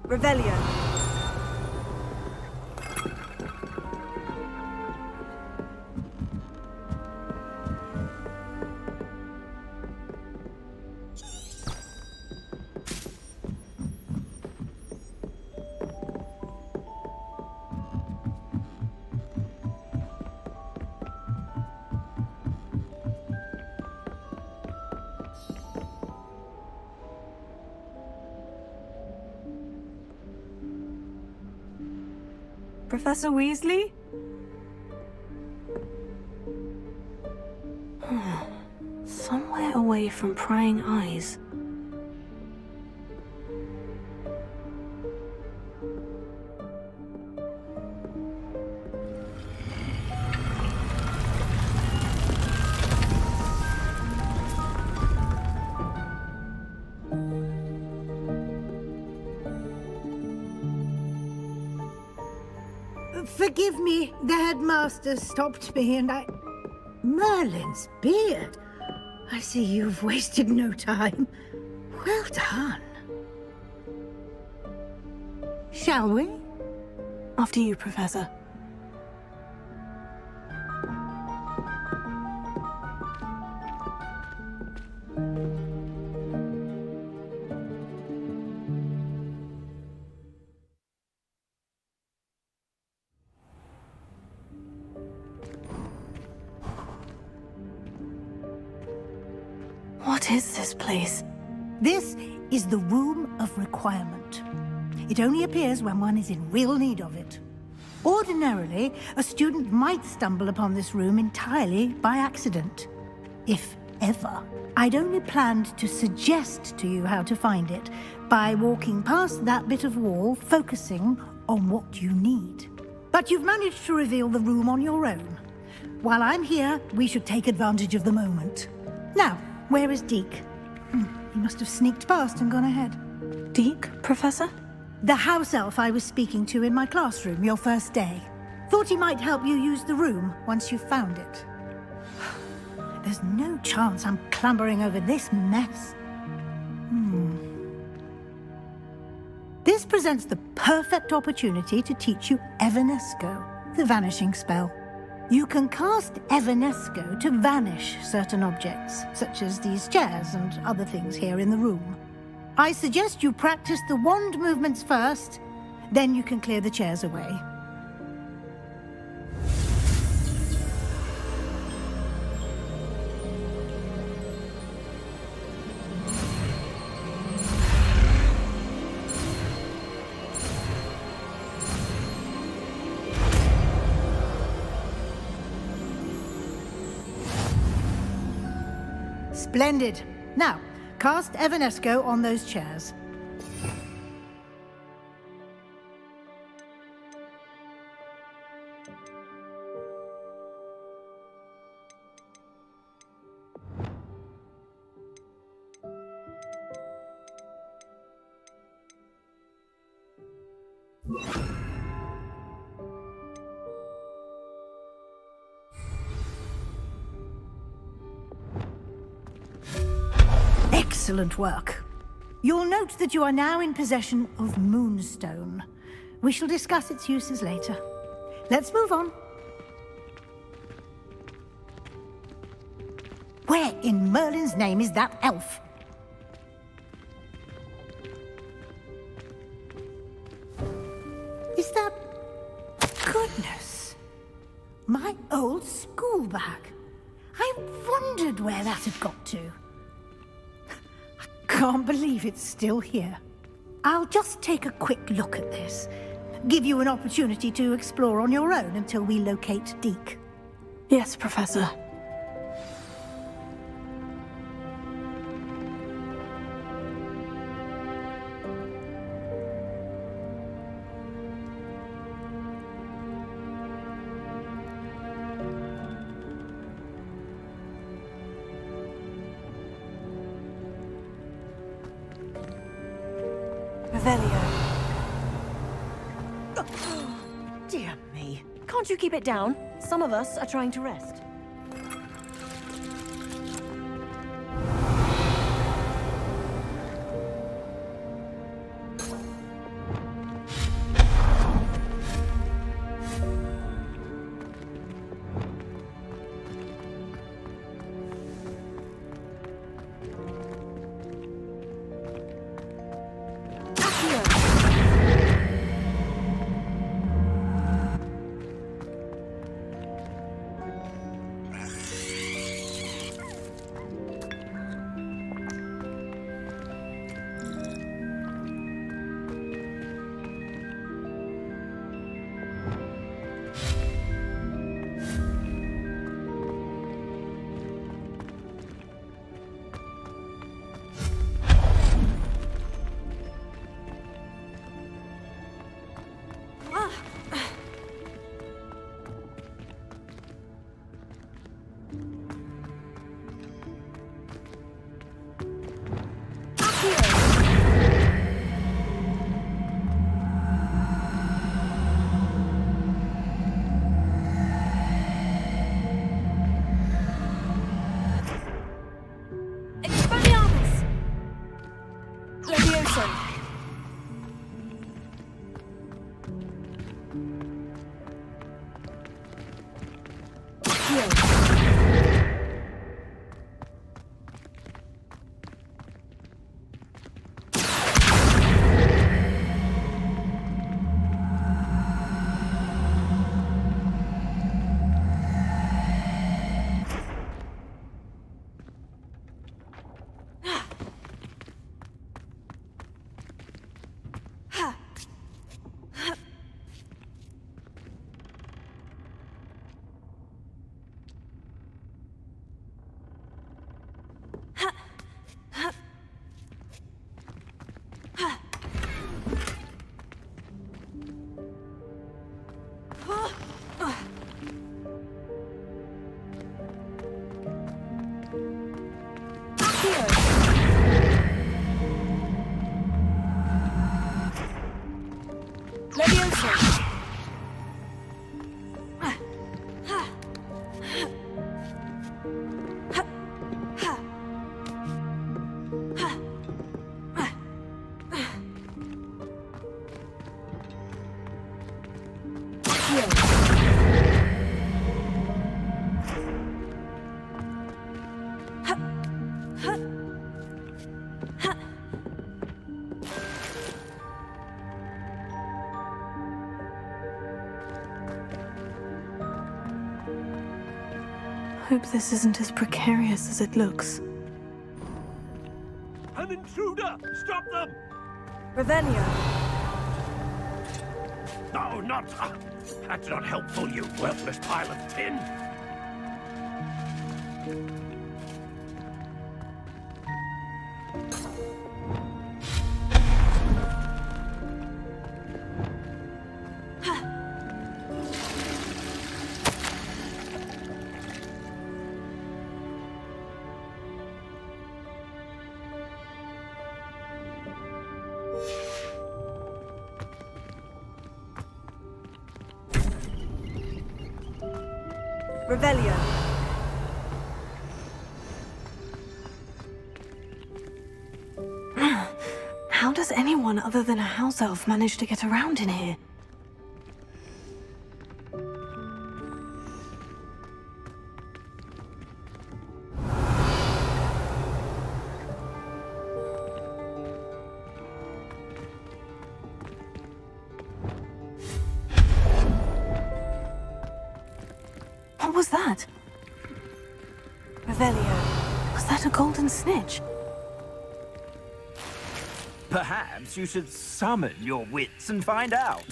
Revelio. Professor Weasley? Somewhere away from prying eyes. Forgive me, the headmaster stopped me and I... Merlin's beard. I see you've wasted no time. Well done. Shall we? After you, Professor. What is this place? This is the Room of Requirement. It only appears when one is in real need of it. Ordinarily, a student might stumble upon this room entirely by accident. If ever. I'd only planned to suggest to you how to find it by walking past that bit of wall, focusing on what you need. But you've managed to reveal the room on your own. While I'm here, we should take advantage of the moment. Now, where is Deke? He must have sneaked past and gone ahead. Deke, Professor? The house elf I was speaking to in my classroom your first day. Thought he might help you use the room once you found it. There's no chance I'm clambering over this mess. This presents the perfect opportunity to teach you Evanesco, the vanishing spell. You can cast Evanesco to vanish certain objects, such as these chairs and other things here in the room. I suggest you practice the wand movements first, then you can clear the chairs away. Splendid. Now, cast Evanesco on those chairs. Excellent work. You'll note that you are now in possession of Moonstone. We shall discuss its uses later. Let's move on. Where in Merlin's name is that elf? Is that... Goodness! My old school bag. I wondered where that had got to. I can't believe it's still here. I'll just take a quick look at this. Give you an opportunity to explore on your own until we locate Deke. Yes, Professor. Revelio. Dear me. Can't you keep it down? Some of us are trying to rest. Hope this isn't as precarious as it looks. An intruder! Stop them! Revelio. No, not... that's not helpful, you worthless pile of tin! Revelio. does anyone other than a house elf manage to get around in here? What was that? Revelio. Was that a golden snitch? Perhaps you should summon your wits and find out.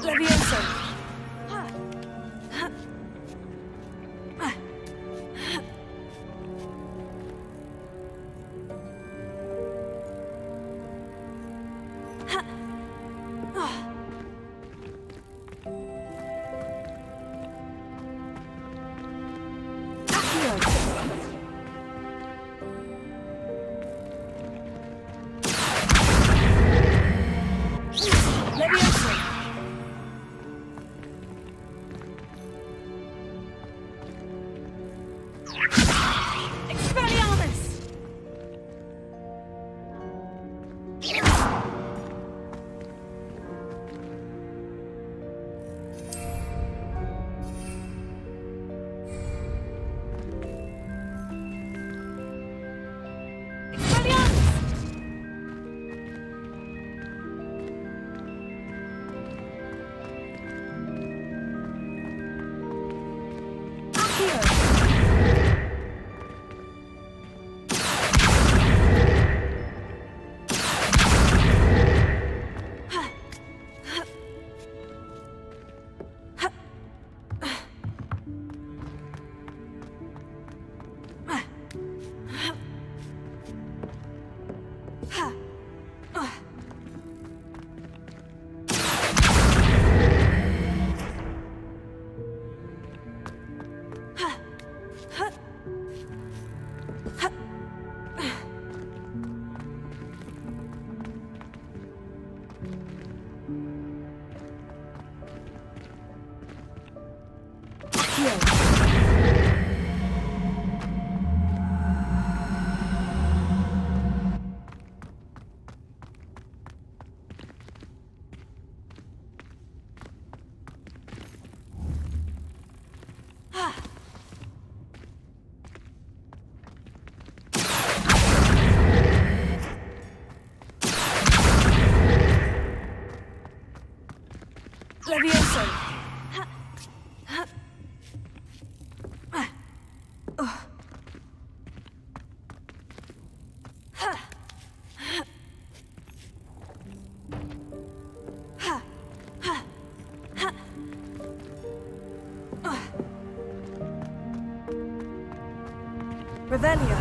Levioso. Levioso. Expelliarmus! Levioso. Revelio.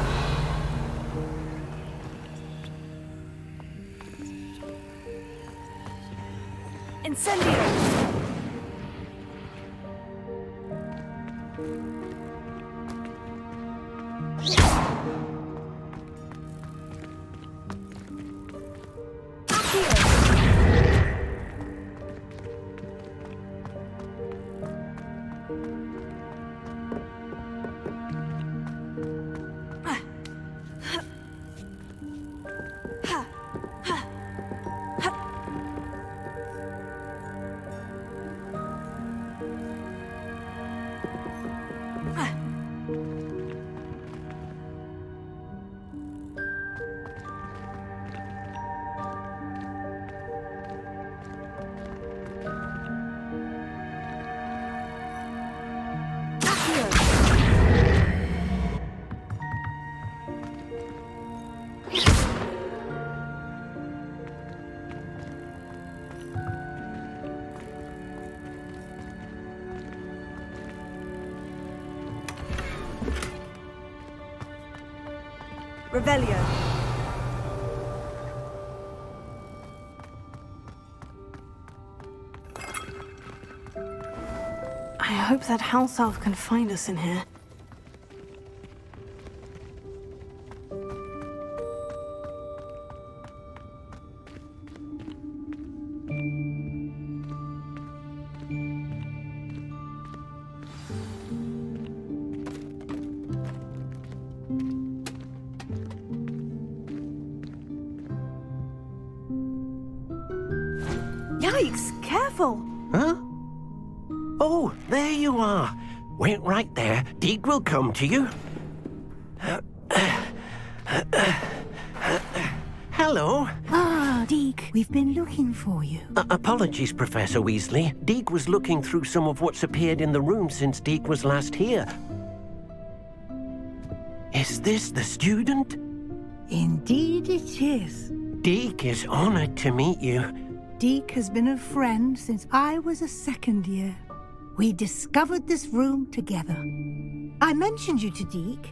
Incendio. Revelio. hope that house elf can find us in here. Yikes! Careful! Huh? Oh, there you are. Wait right there. Deek will come to you. Hello. Ah, Deke, we've been looking for you. Apologies, Professor Weasley. Deek was looking through some of what's appeared in the room since Deek was last here. Is this the student? Indeed it is. Deek is honored to meet you. Deke has been a friend since I was a second year. We discovered this room together. I mentioned you to Deke.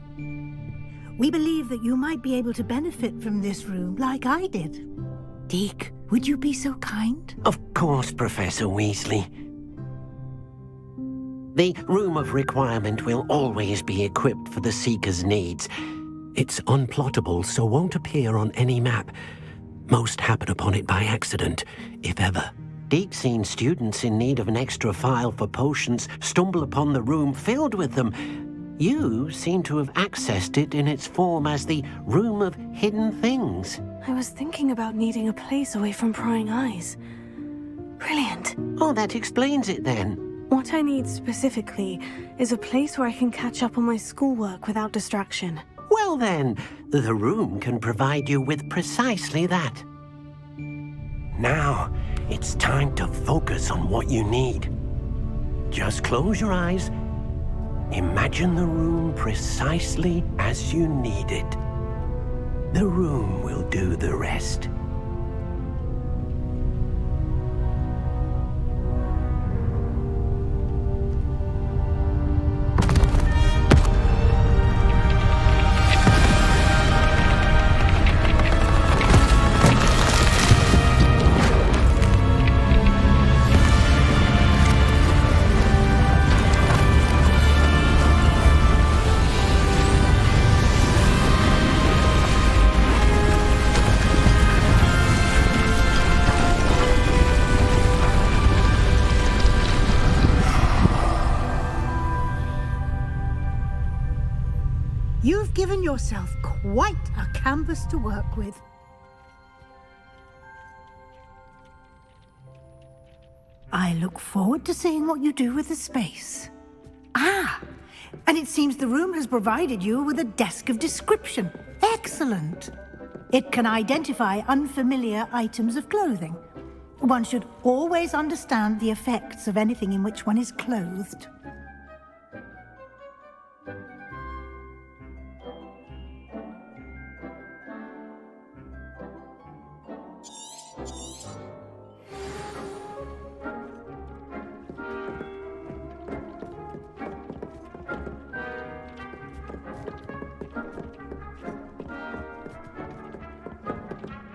We believe that you might be able to benefit from this room like I did. Deke, would you be so kind? Of course, Professor Weasley. The Room of Requirement will always be equipped for the Seeker's needs. It's unplottable, so won't appear on any map. Most happen upon it by accident, if ever. Deke's seen students in need of an extra file for potions stumble upon the room filled with them. You seem to have accessed it in its form as the Room of Hidden Things. I was thinking about needing a place away from prying eyes. Brilliant. Oh, that explains it then. What I need specifically is a place where I can catch up on my schoolwork without distraction. Well then, the room can provide you with precisely that. Now, it's time to focus on what you need. Just close your eyes. Imagine the room precisely as you need it. The room will do the rest. You've given yourself quite a canvas to work with. I look forward to seeing what you do with the space. Ah, and it seems the room has provided you with a desk of description. Excellent. It can identify unfamiliar items of clothing. One should always understand the effects of anything in which one is clothed.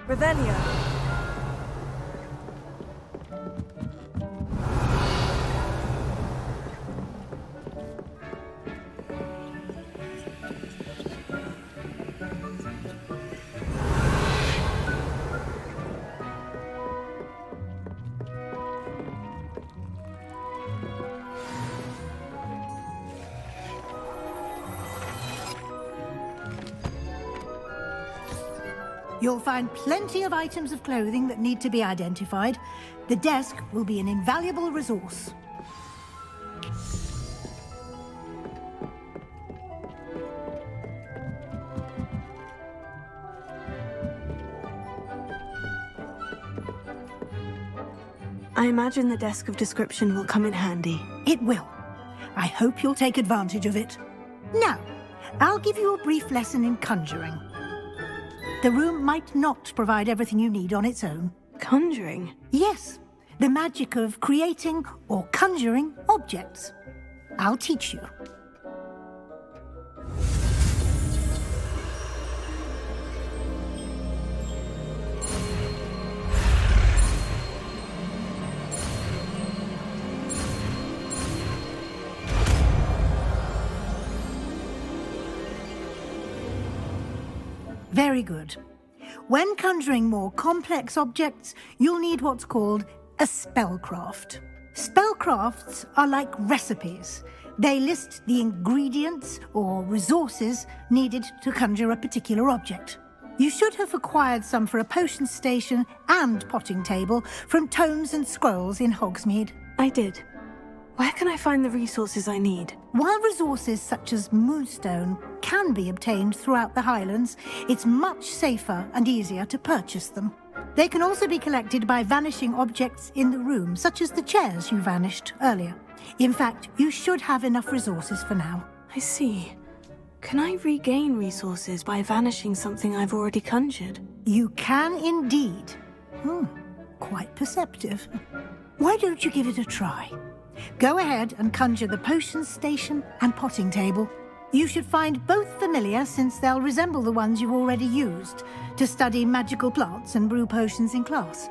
Revelio. You'll find plenty of items of clothing that need to be identified. The desk will be an invaluable resource. I imagine the desk of description will come in handy. It will. I hope you'll take advantage of it. Now, I'll give you a brief lesson in conjuring. The room might not provide everything you need on its own. Conjuring? Yes, the magic of creating or conjuring objects. I'll teach you. Very good. When conjuring more complex objects, you'll need what's called a spellcraft. Spellcrafts are like recipes. They list the ingredients or resources needed to conjure a particular object. You should have acquired some for a potion station and potting table from tomes and scrolls in Hogsmeade. I did. Where can I find the resources I need? While resources such as moonstone can be obtained throughout the Highlands, it's much safer and easier to purchase them. They can also be collected by vanishing objects in the room, such as the chairs you vanished earlier. In fact, you should have enough resources for now. I see. Can I regain resources by vanishing something I've already conjured? You can indeed. Quite perceptive. Why don't you give it a try? Go ahead and conjure the potion station and potting table. You should find both familiar, since they'll resemble the ones you've already used to study magical plants and brew potions in class.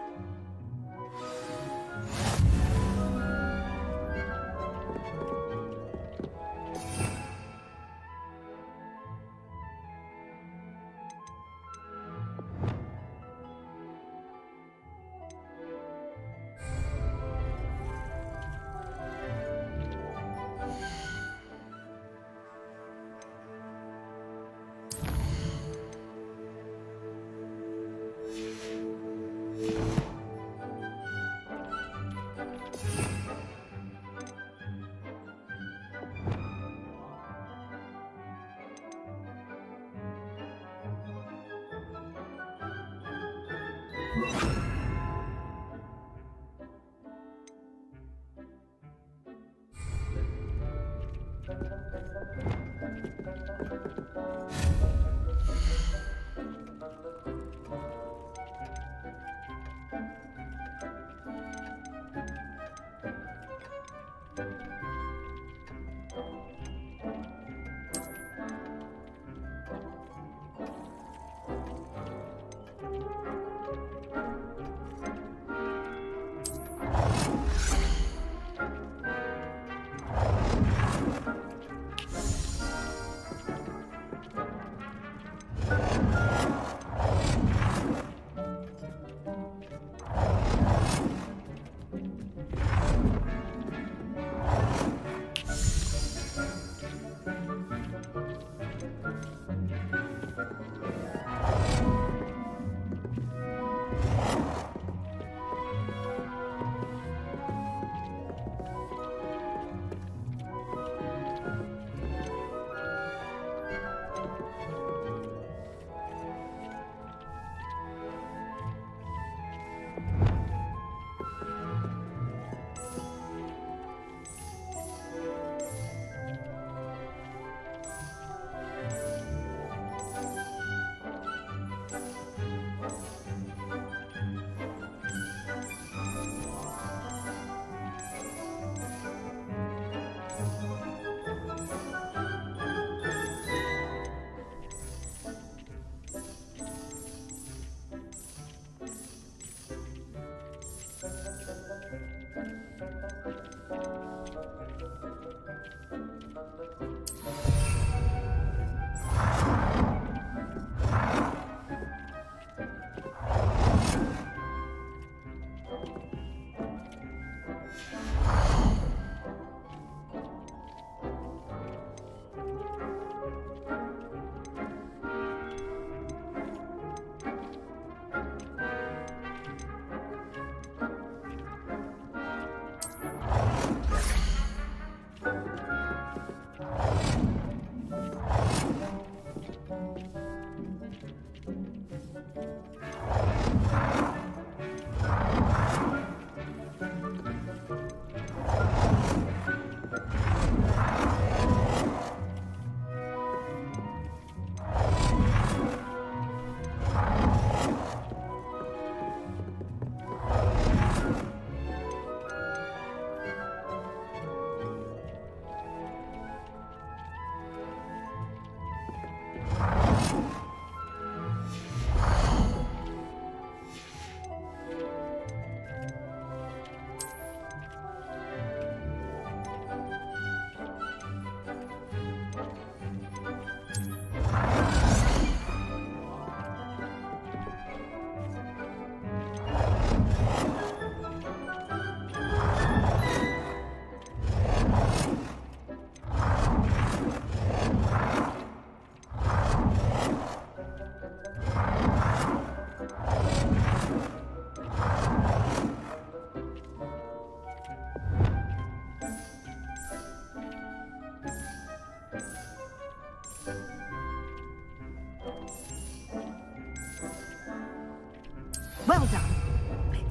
Well done.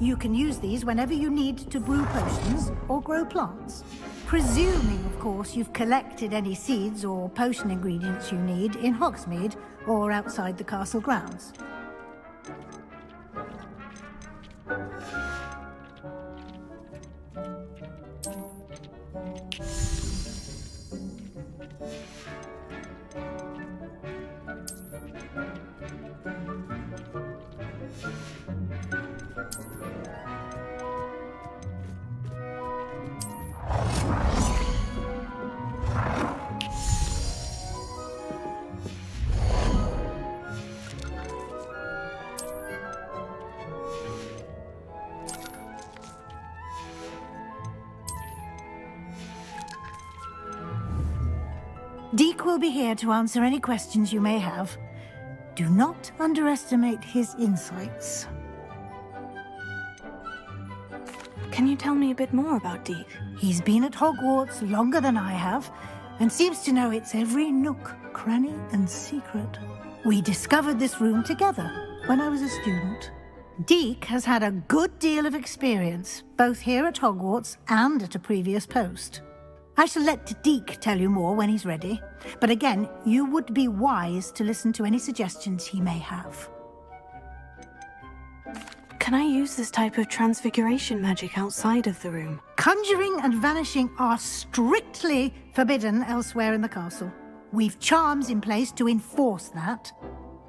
You can use these whenever you need to brew potions or grow plants. Presuming, of course, you've collected any seeds or potion ingredients you need in Hogsmeade or outside the castle grounds. Deke will be here to answer any questions you may have. Do not underestimate his insights. Can you tell me a bit more about Deke? He's been at Hogwarts longer than I have, and seems to know its every nook, cranny, and secret. We discovered this room together when I was a student. Deke has had a good deal of experience, both here at Hogwarts and at a previous post. I shall let Deke tell you more when he's ready, but again, you would be wise to listen to any suggestions he may have. Can I use this type of transfiguration magic outside of the room? Conjuring and vanishing are strictly forbidden elsewhere in the castle. We've charms in place to enforce that.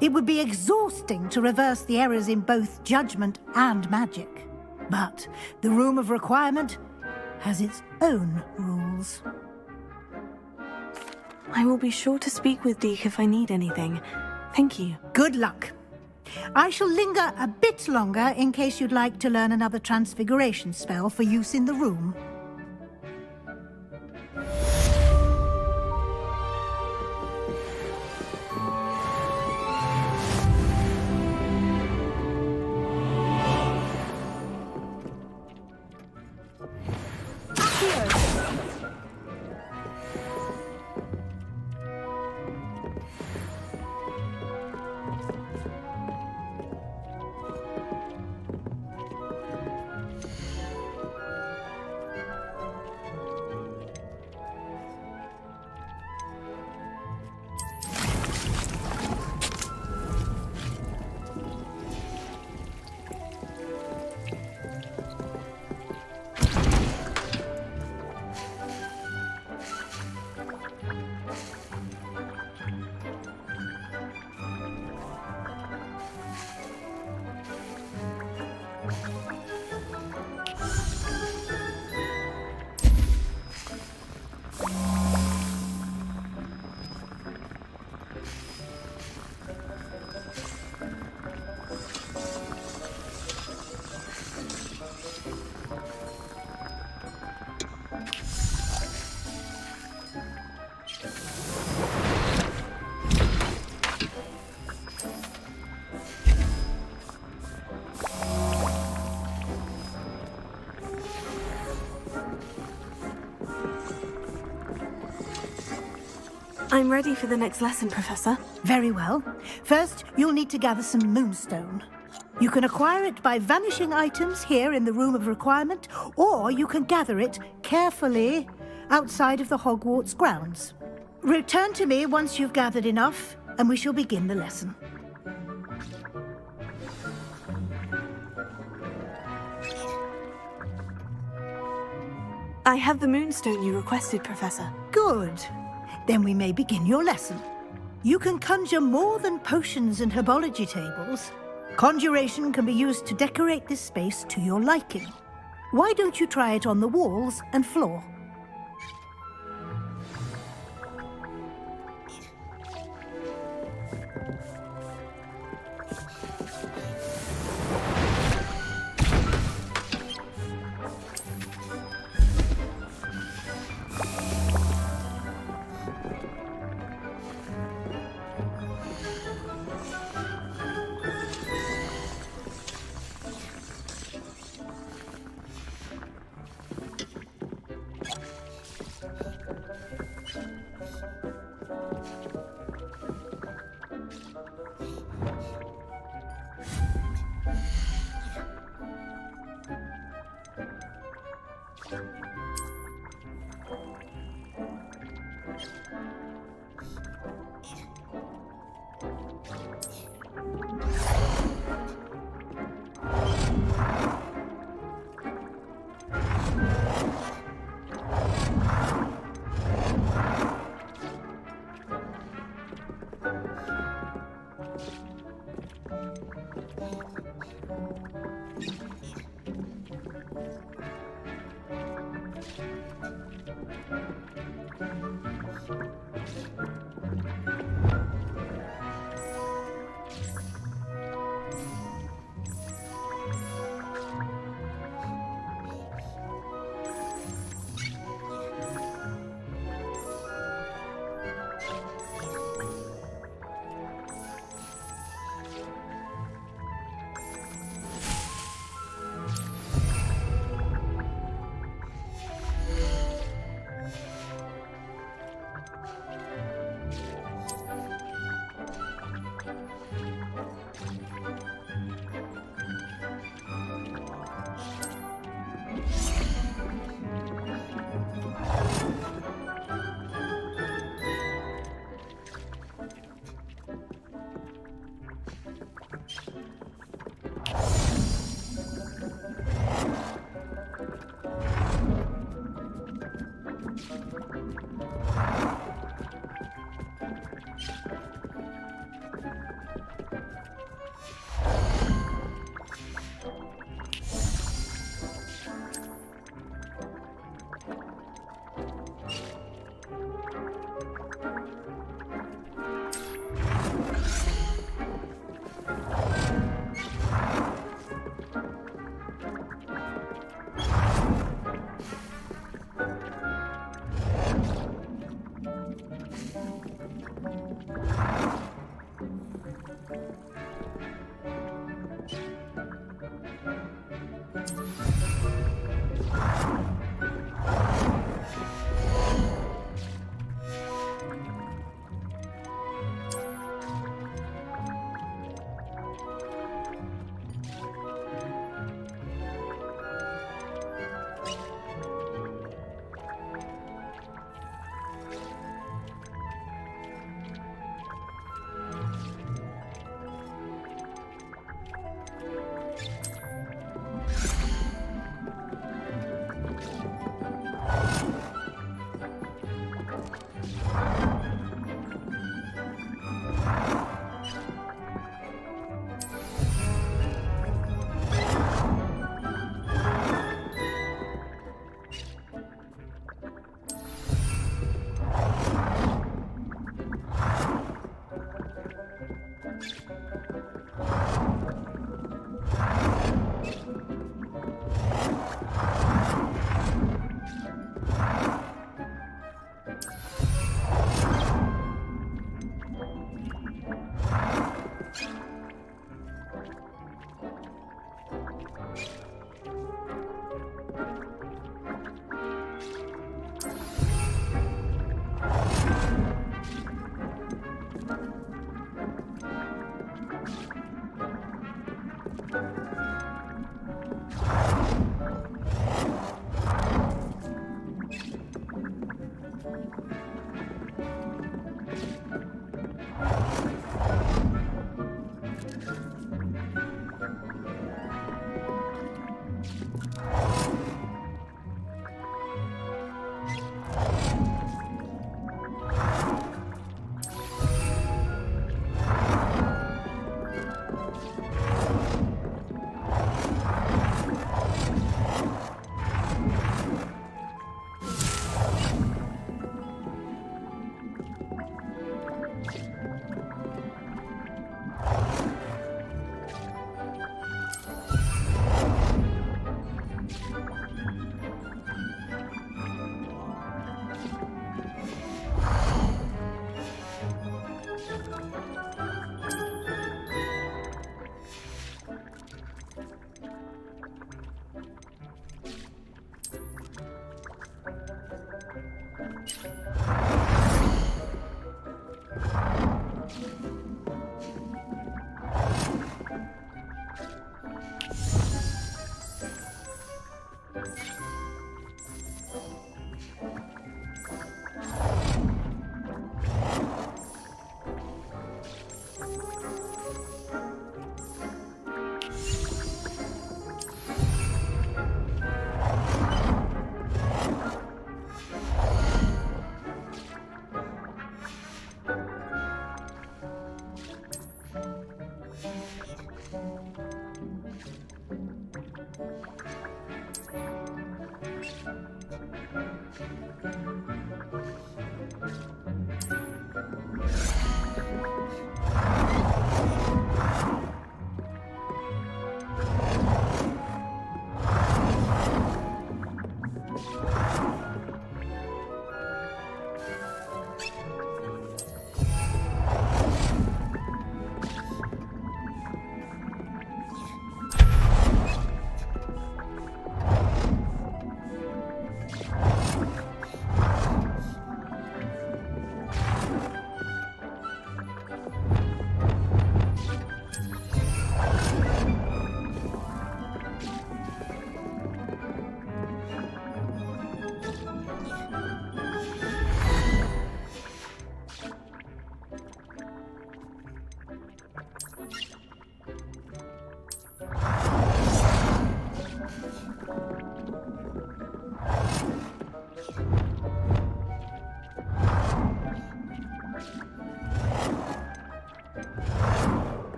It would be exhausting to reverse the errors in both judgment and magic. But the Room of Requirement has its own rules. I will be sure to speak with Deke if I need anything. Thank you. Good luck. I shall linger a bit longer in case you'd like to learn another transfiguration spell for use in the room. I'm ready for the next lesson, Professor. Very well. First, you'll need to gather some moonstone. You can acquire it by vanishing items here in the Room of Requirement, or you can gather it carefully outside of the Hogwarts grounds. Return to me once you've gathered enough, and we shall begin the lesson. I have the moonstone you requested, Professor. Good. Then we may begin your lesson. You can conjure more than potions and herbology tables. Conjuration can be used to decorate this space to your liking. Why don't you try it on the walls and floor?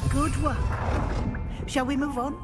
Good work. Shall we move on?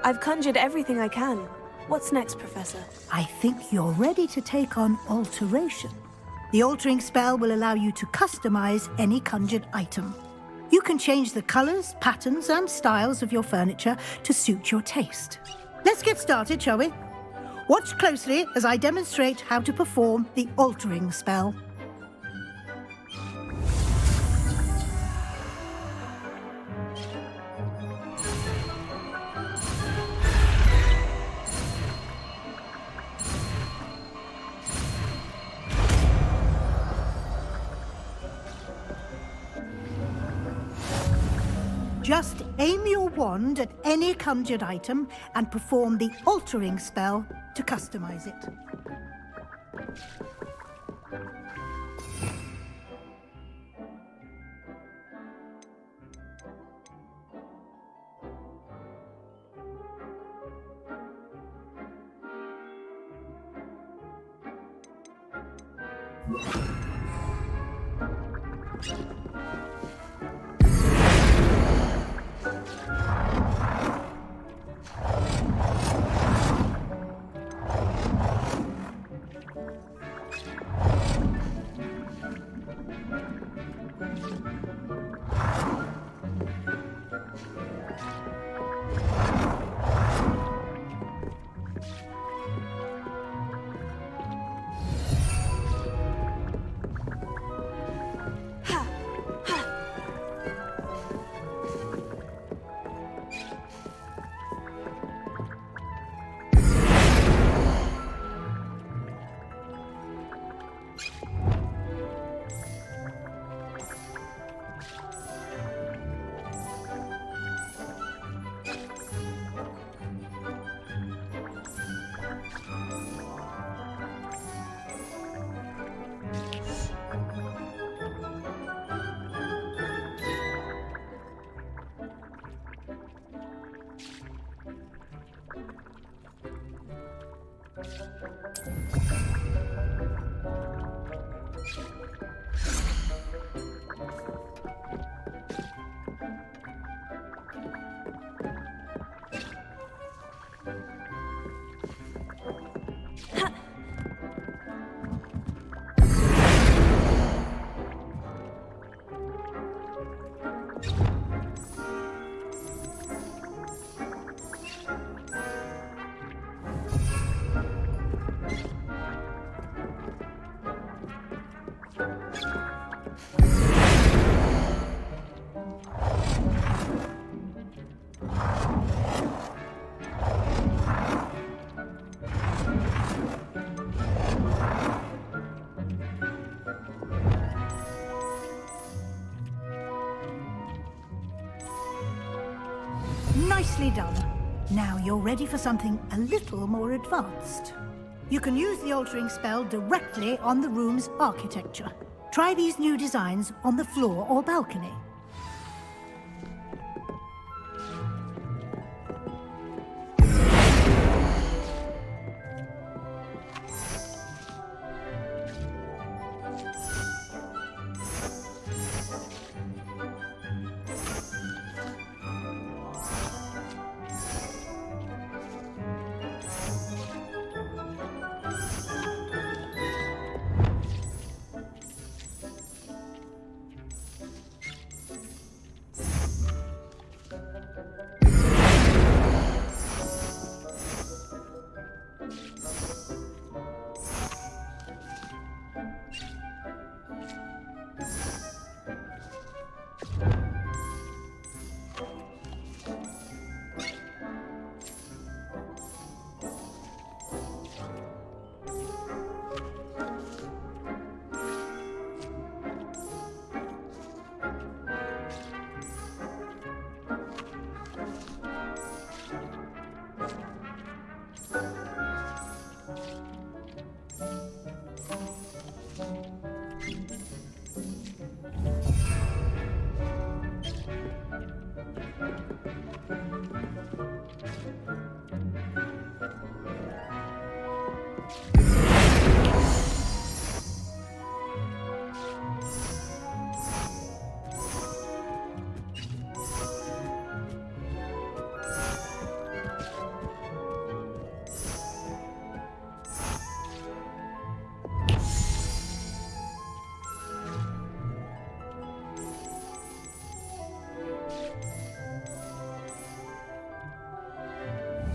I've conjured everything I can. What's next, Professor? I think you're ready to take on alteration. The altering spell will allow you to customize any conjured item. You can change the colors, patterns, and styles of your furniture to suit your taste. Let's get started, shall we? Watch closely as I demonstrate how to perform the altering spell. Just aim your wand at any conjured item and perform the altering spell to customize it. Nicely done. Now you're ready for something a little more advanced. You can use the altering spell directly on the room's architecture. Try these new designs on the floor or balcony.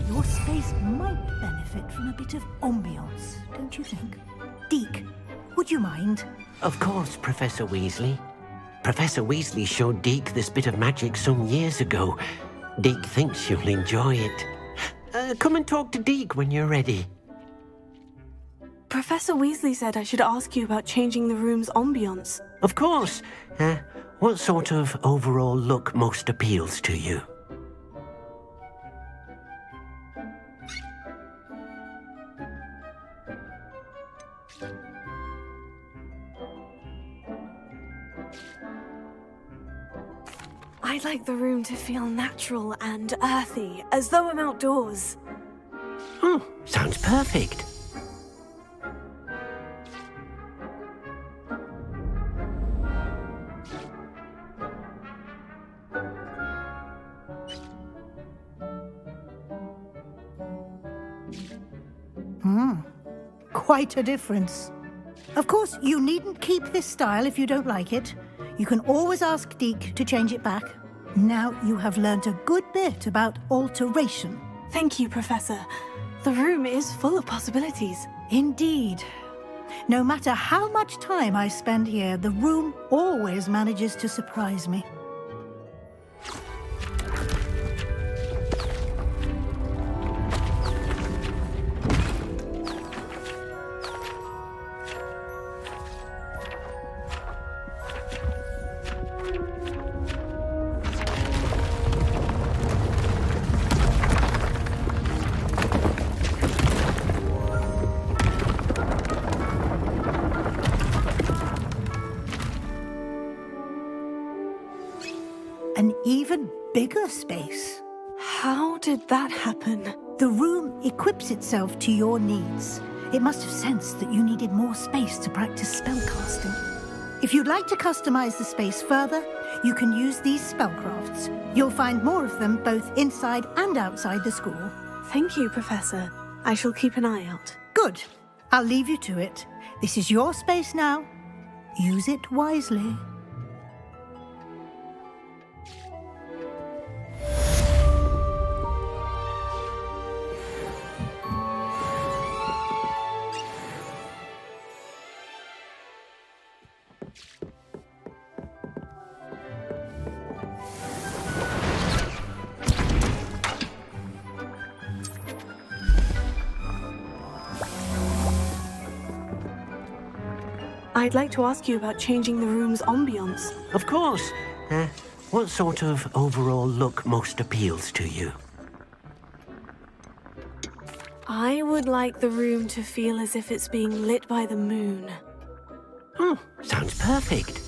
Your space might benefit from a bit of ambiance, don't you think? Deke, would you mind? Of course, Professor Weasley. Professor Weasley showed Deke this bit of magic some years ago. Deke thinks you'll enjoy it. Come and talk to Deke when you're ready. Professor Weasley said I should ask you about changing the room's ambiance. Of course. What sort of overall look most appeals to you? I'd like the room to feel natural and earthy, as though I'm outdoors. Oh, sounds perfect. Quite a difference. Of course, you needn't keep this style if you don't like it. You can always ask Deke to change it back. Now you have learnt a good bit about alteration. Thank you, Professor. The room is full of possibilities. Indeed. No matter how much time I spend here, the room always manages to surprise me. An even bigger space. How did that happen? The room equips itself to your needs. It must have sensed that you needed more space to practice spellcasting. If you'd like to customize the space further, you can use these spellcrafts. You'll find more of them both inside and outside the school. Thank you, Professor. I shall keep an eye out. Good. I'll leave you to it. This is your space now. Use it wisely. I'd like to ask you about changing the room's ambience. Of course. What sort of overall look most appeals to you? I would like the room to feel as if it's being lit by the moon. Oh, sounds perfect.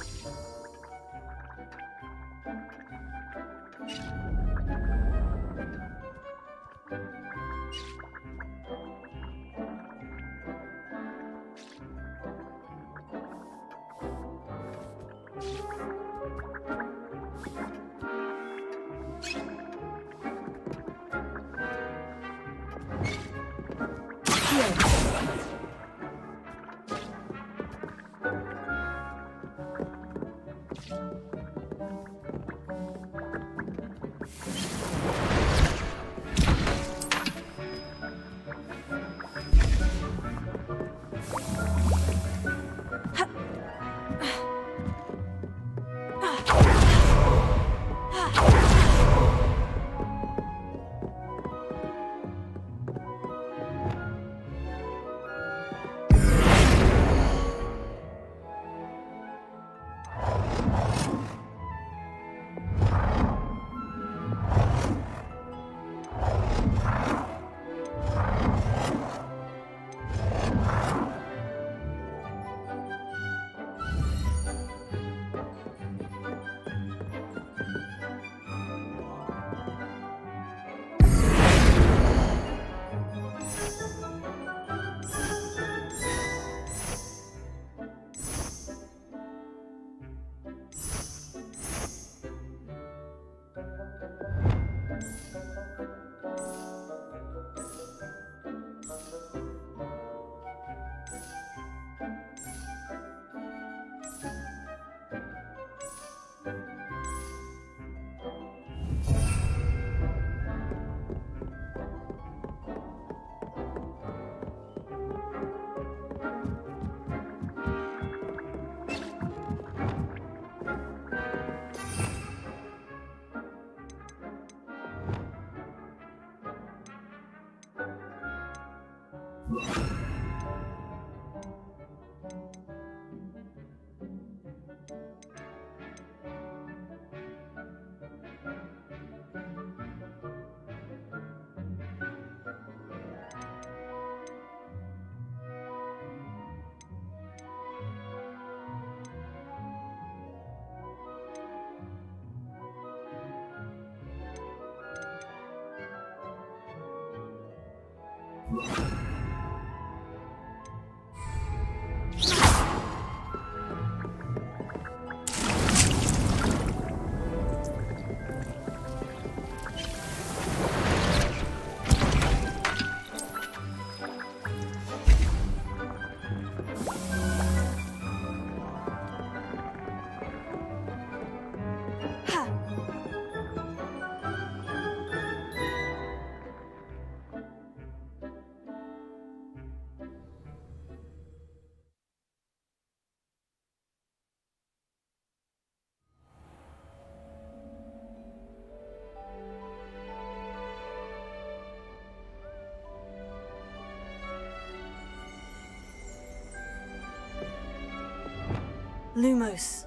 Lumos.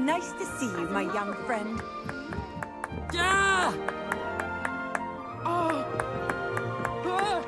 Nice to see you, my young friend. Ah! Oh! Ah!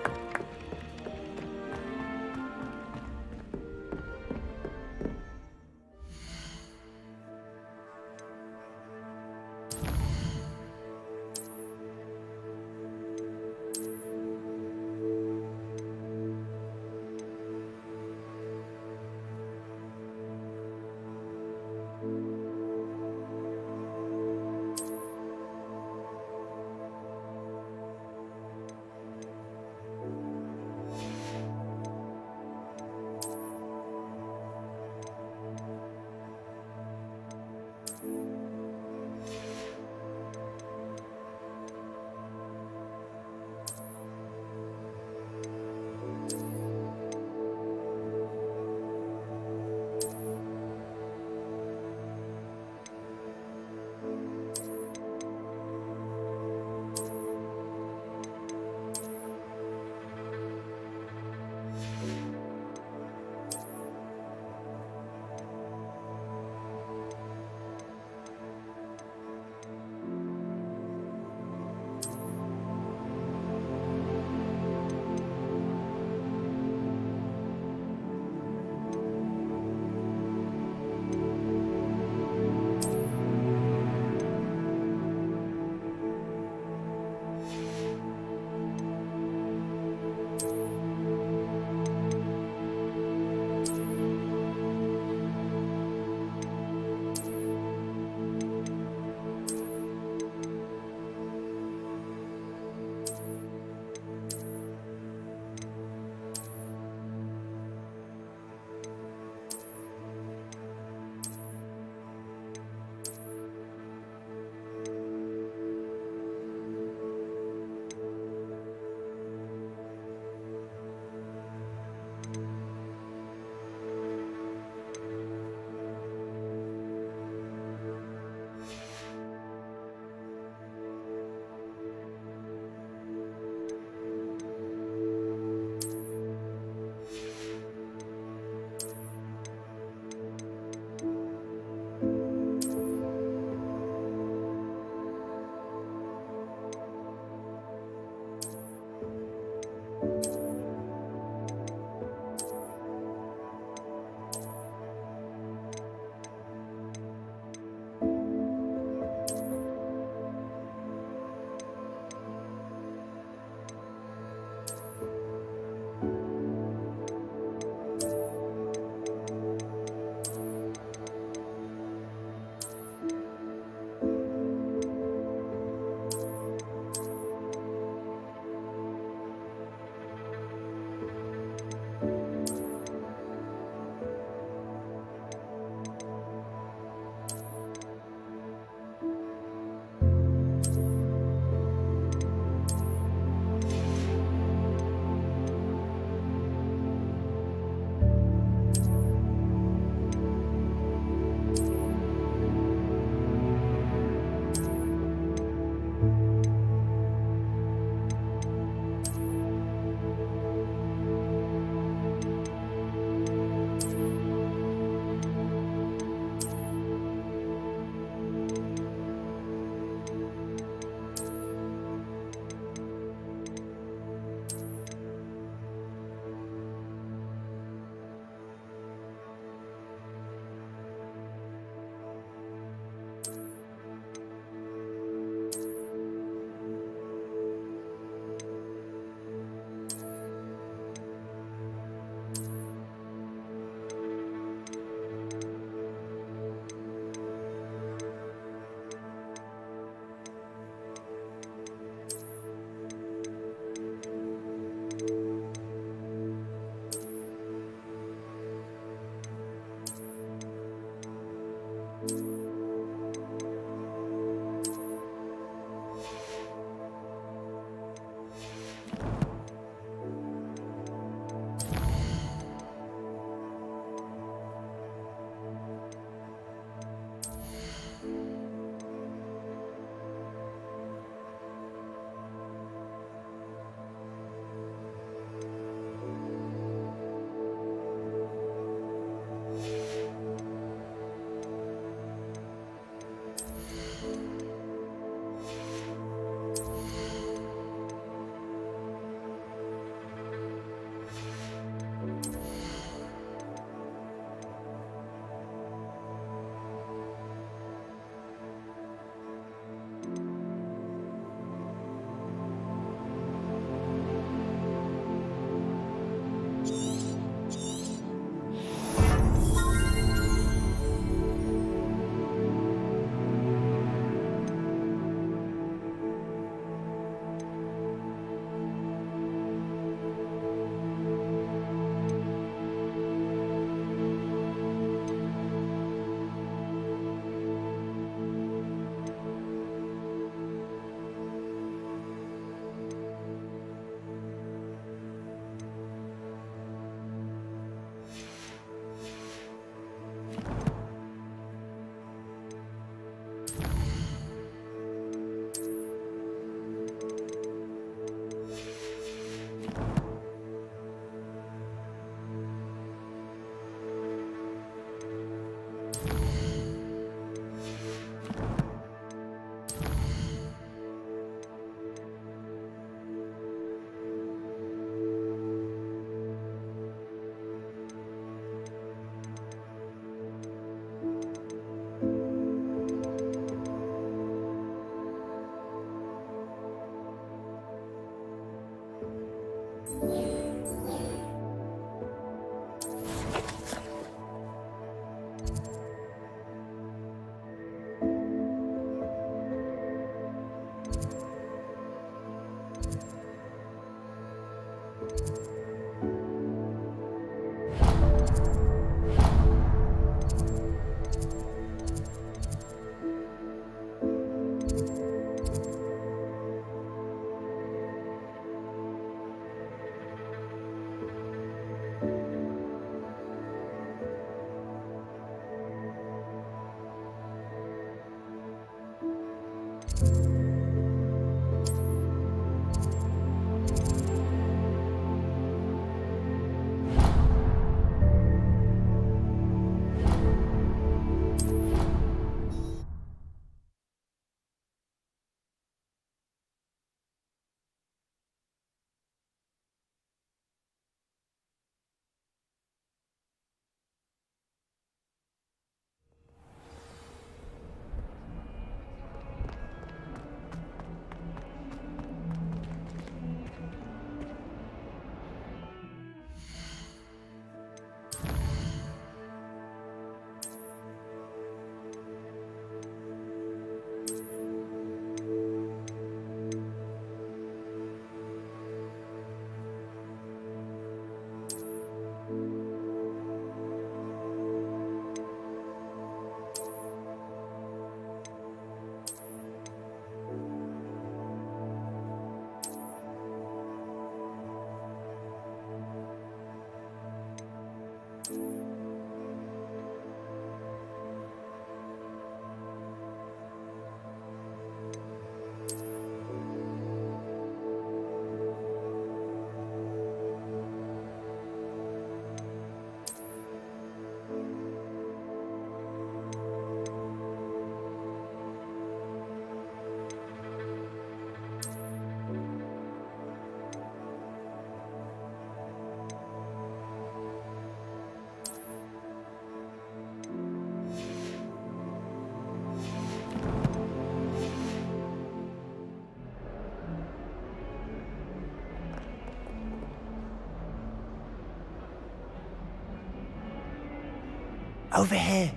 Over here.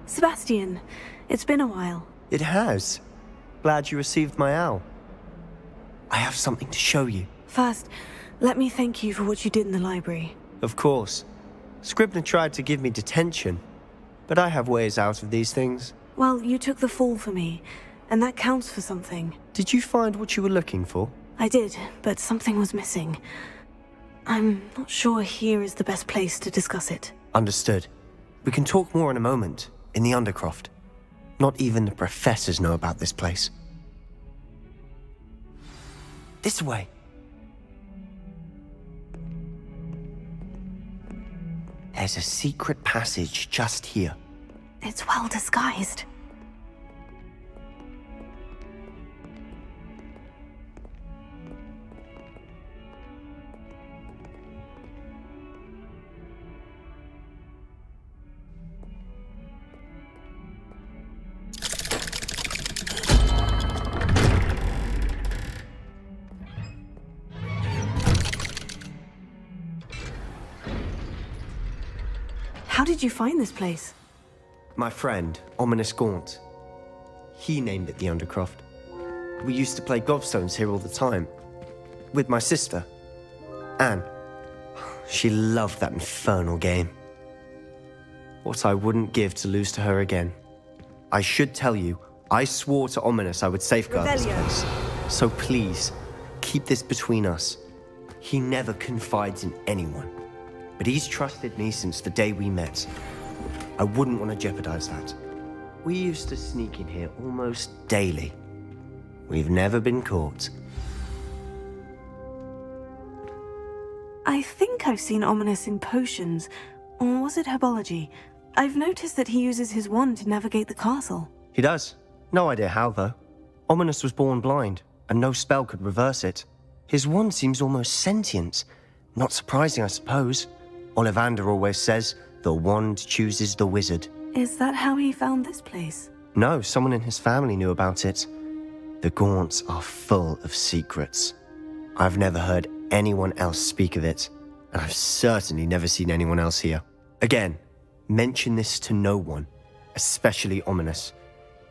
Sebastian, it's been a while. It has. Glad you received my owl. I have something to show you. First, let me thank you for what you did in the library. Of course. Scribner tried to give me detention, but I have ways out of these things. Well, you took the fall for me, and that counts for something. Did you find what you were looking for? I did, but something was missing. I'm not sure here is the best place to discuss it. Understood. We can talk more in a moment, in the Undercroft. Not even the professors know about this place. This way. There's a secret passage just here. It's well disguised. How did you find this place? My friend, Ominous Gaunt. He named it the Undercroft. We used to play gobstones here all the time. With my sister, Anne. She loved that infernal game. What I wouldn't give to lose to her again. I should tell you, I swore to Ominous I would safeguard this place. So please, keep this between us. He never confides in anyone. But he's trusted me since the day we met. I wouldn't want to jeopardize that. We used to sneak in here almost daily. We've never been caught. I think I've seen Ominous in potions, or was it herbology? I've noticed that he uses his wand to navigate the castle. He does. No idea how, though. Ominous was born blind, and no spell could reverse it. His wand seems almost sentient. Not surprising, I suppose. Ollivander always says, the wand chooses the wizard. Is that how he found this place? No, someone in his family knew about it. The Gaunts are full of secrets. I've never heard anyone else speak of it, and I've certainly never seen anyone else here. Again, mention this to no one, especially Ominous.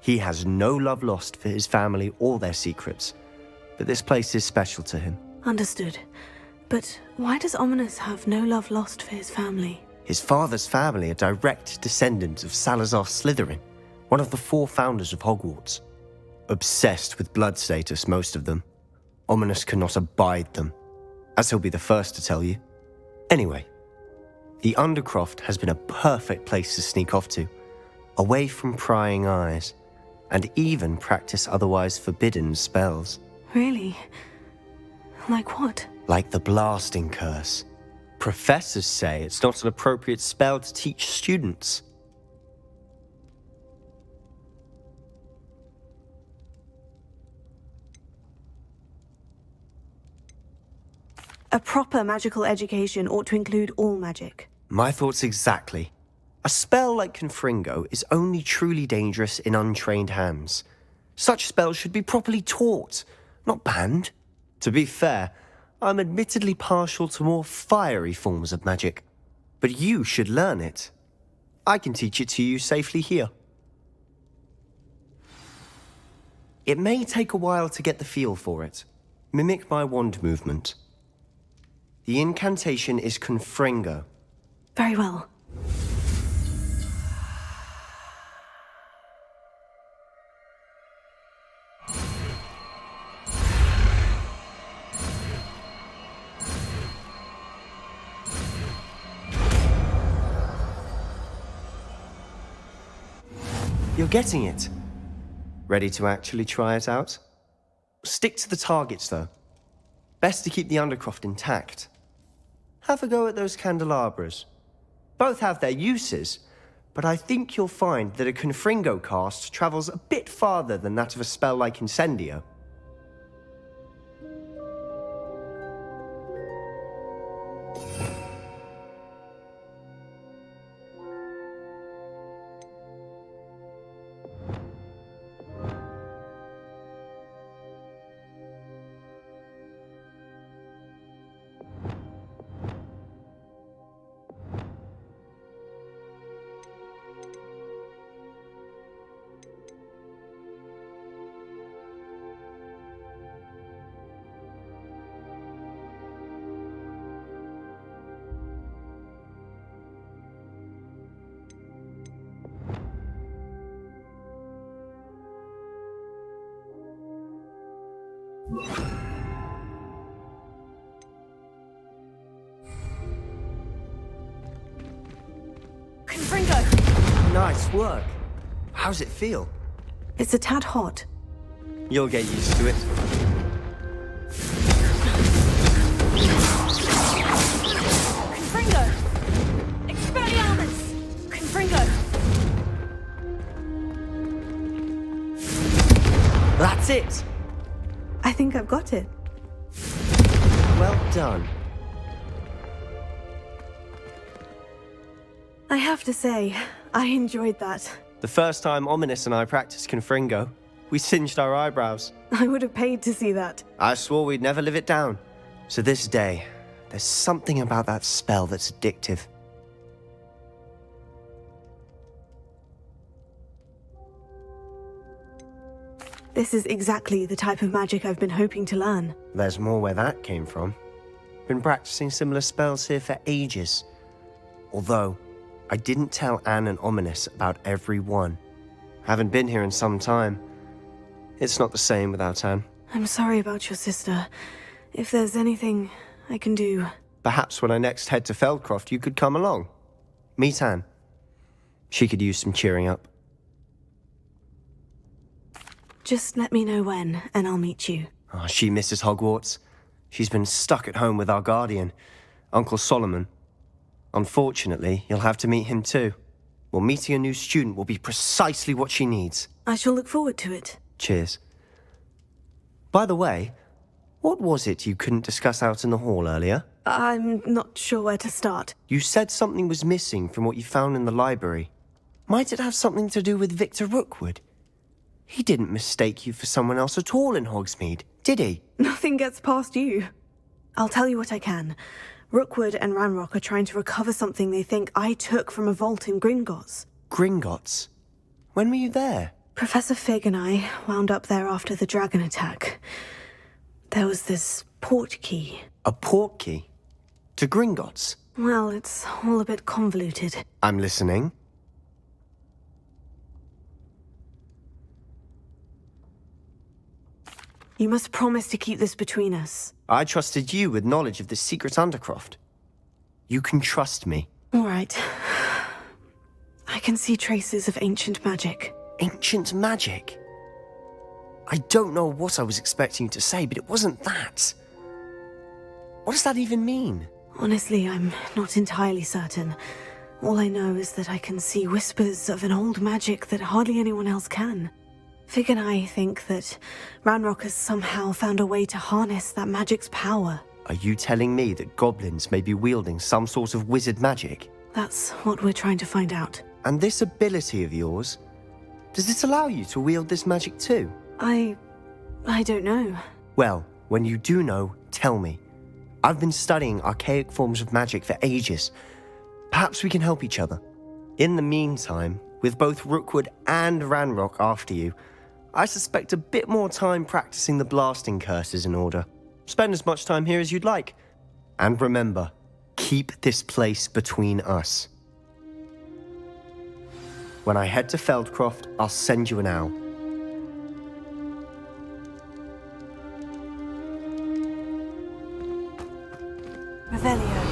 He has no love lost for his family or their secrets, but this place is special to him. Understood. But why does Ominous have no love lost for his family? His father's family are direct descendants of Salazar Slytherin, one of the 4 founders of Hogwarts. Obsessed with blood status, most of them. Ominous cannot abide them, as he'll be the first to tell you. Anyway, the Undercroft has been a perfect place to sneak off to, away from prying eyes, and even practice otherwise forbidden spells. Really? Like what? Like the Blasting Curse. Professors say it's not an appropriate spell to teach students. A proper magical education ought to include all magic. My thoughts exactly. A spell like Confringo is only truly dangerous in untrained hands. Such spells should be properly taught, not banned. To be fair, I'm admittedly partial to more fiery forms of magic. But you should learn it. I can teach it to you safely here. It may take a while to get the feel for it. Mimic my wand movement. The incantation is Confringo. Very well. You're getting it. Ready to actually try it out? Stick to the targets, though. Best to keep the Undercroft intact. Have a go at those candelabras. Both have their uses, but I think you'll find that a Confringo cast travels a bit farther than that of a spell like Incendio. Confringo! Nice work. How's it feel? It's a tad hot. You'll get used to it. Confringo! Expelliarmus! Confringo! That's it! I think I've got it. Well done. I have to say, I enjoyed that. The first time Ominous and I practiced Confringo, we singed our eyebrows. I would have paid to see that. I swore we'd never live it down. To this day, there's something about that spell that's addictive. This is exactly the type of magic I've been hoping to learn. There's more where that came from. Been practicing similar spells here for ages. Although, I didn't tell Anne and Ominous about every one. Haven't been here in some time. It's not the same without Anne. I'm sorry about your sister. If there's anything I can do... Perhaps when I next head to Feldcroft, you could come along. Meet Anne. She could use some cheering up. Just let me know when, and I'll meet you. Oh, she misses Hogwarts. She's been stuck at home with our guardian, Uncle Solomon. Unfortunately, you'll have to meet him too. Well, meeting a new student will be precisely what she needs. I shall look forward to it. Cheers. By the way, what was it you couldn't discuss out in the hall earlier? I'm not sure where to start. You said something was missing from what you found in the library. Might it have something to do with Victor Rookwood? He didn't mistake you for someone else at all in Hogsmeade, did he? Nothing gets past you. I'll tell you what I can. Rookwood and Ranrock are trying to recover something they think I took from a vault in Gringotts. Gringotts? When were you there? Professor Fig and I wound up there after the dragon attack. There was this port key. A port key? To Gringotts? Well, it's all a bit convoluted. I'm listening. You must promise to keep this between us. I trusted you with knowledge of the secret Undercroft. You can trust me. All right. I can see traces of ancient magic. Ancient magic? I don't know what I was expecting you to say, but it wasn't that. What does that even mean? Honestly, I'm not entirely certain. All I know is that I can see whispers of an old magic that hardly anyone else can. Fig and I think that Ranrock has somehow found a way to harness that magic's power. Are you telling me that goblins may be wielding some sort of wizard magic? That's what we're trying to find out. And this ability of yours, does it allow you to wield this magic too? I don't know. Well, when you do know, tell me. I've been studying archaic forms of magic for ages. Perhaps we can help each other. In the meantime, with both Rookwood and Ranrock after you, I suspect a bit more time practicing the blasting curse is in order. Spend as much time here as you'd like. And remember, keep this place between us. When I head to Feldcroft, I'll send you an owl. Revelio.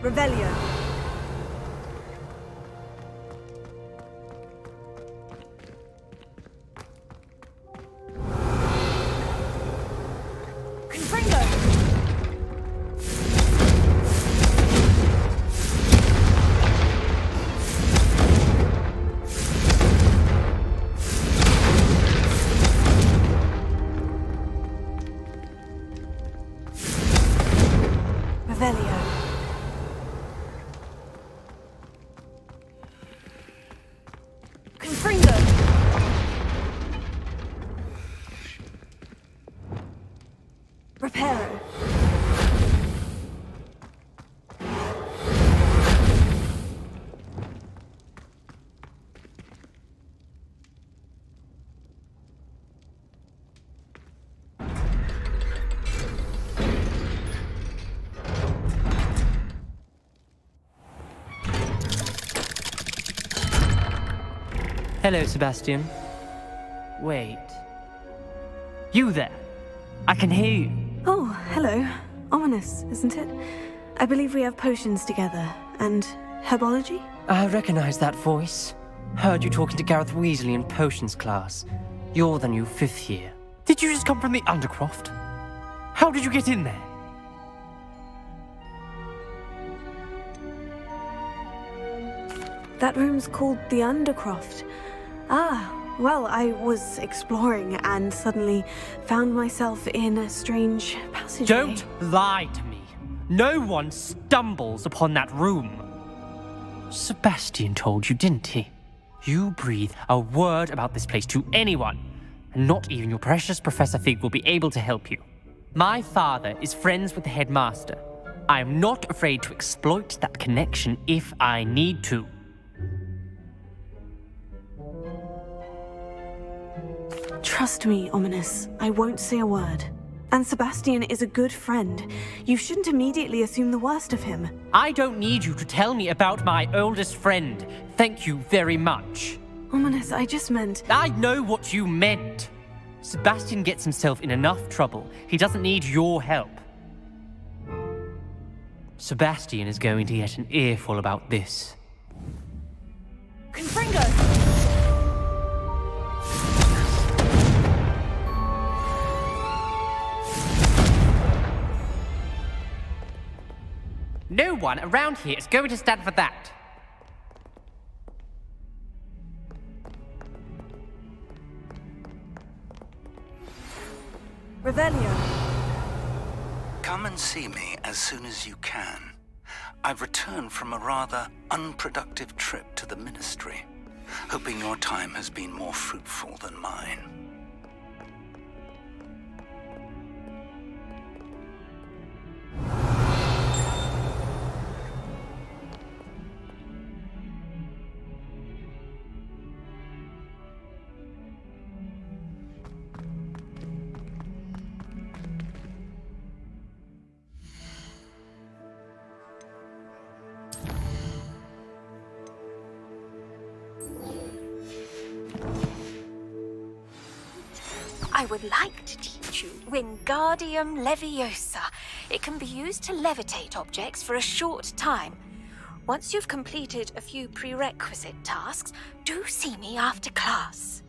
Revelio. Revelio. Confringo. Reparo. Hello, Sebastian. Wait. You there? I can hear you. Oh, hello. Ominous, isn't it? I believe we have potions together. And herbology? I recognize that voice. Heard you talking to Gareth Weasley in potions class. You're the new 5th year. Did you just come from the Undercroft? How did you get in there? That room's called the Undercroft. Ah, well, I was exploring and suddenly found myself in a strange passageway. Don't lie to me. No one stumbles upon that room. Sebastian told you, didn't he? You breathe a word about this place to anyone, and not even your precious Professor Fig will be able to help you. My father is friends with the headmaster. I am not afraid to exploit that connection if I need to. Trust me, Ominous, I won't say a word. And Sebastian is a good friend. You shouldn't immediately assume the worst of him. I don't need you to tell me about my oldest friend. Thank you very much. Ominous, I just meant... I know what you meant. Sebastian gets himself in enough trouble. He doesn't need your help. Sebastian is going to get an earful about this. Confringo! No one around here is going to stand for that. Revelio. Come and see me as soon as you can. I've returned from a rather unproductive trip to the Ministry, hoping your time has been more fruitful than mine. I would like to teach you Wingardium Leviosa. It can be used to levitate objects for a short time. Once you've completed a few prerequisite tasks, do see me after class.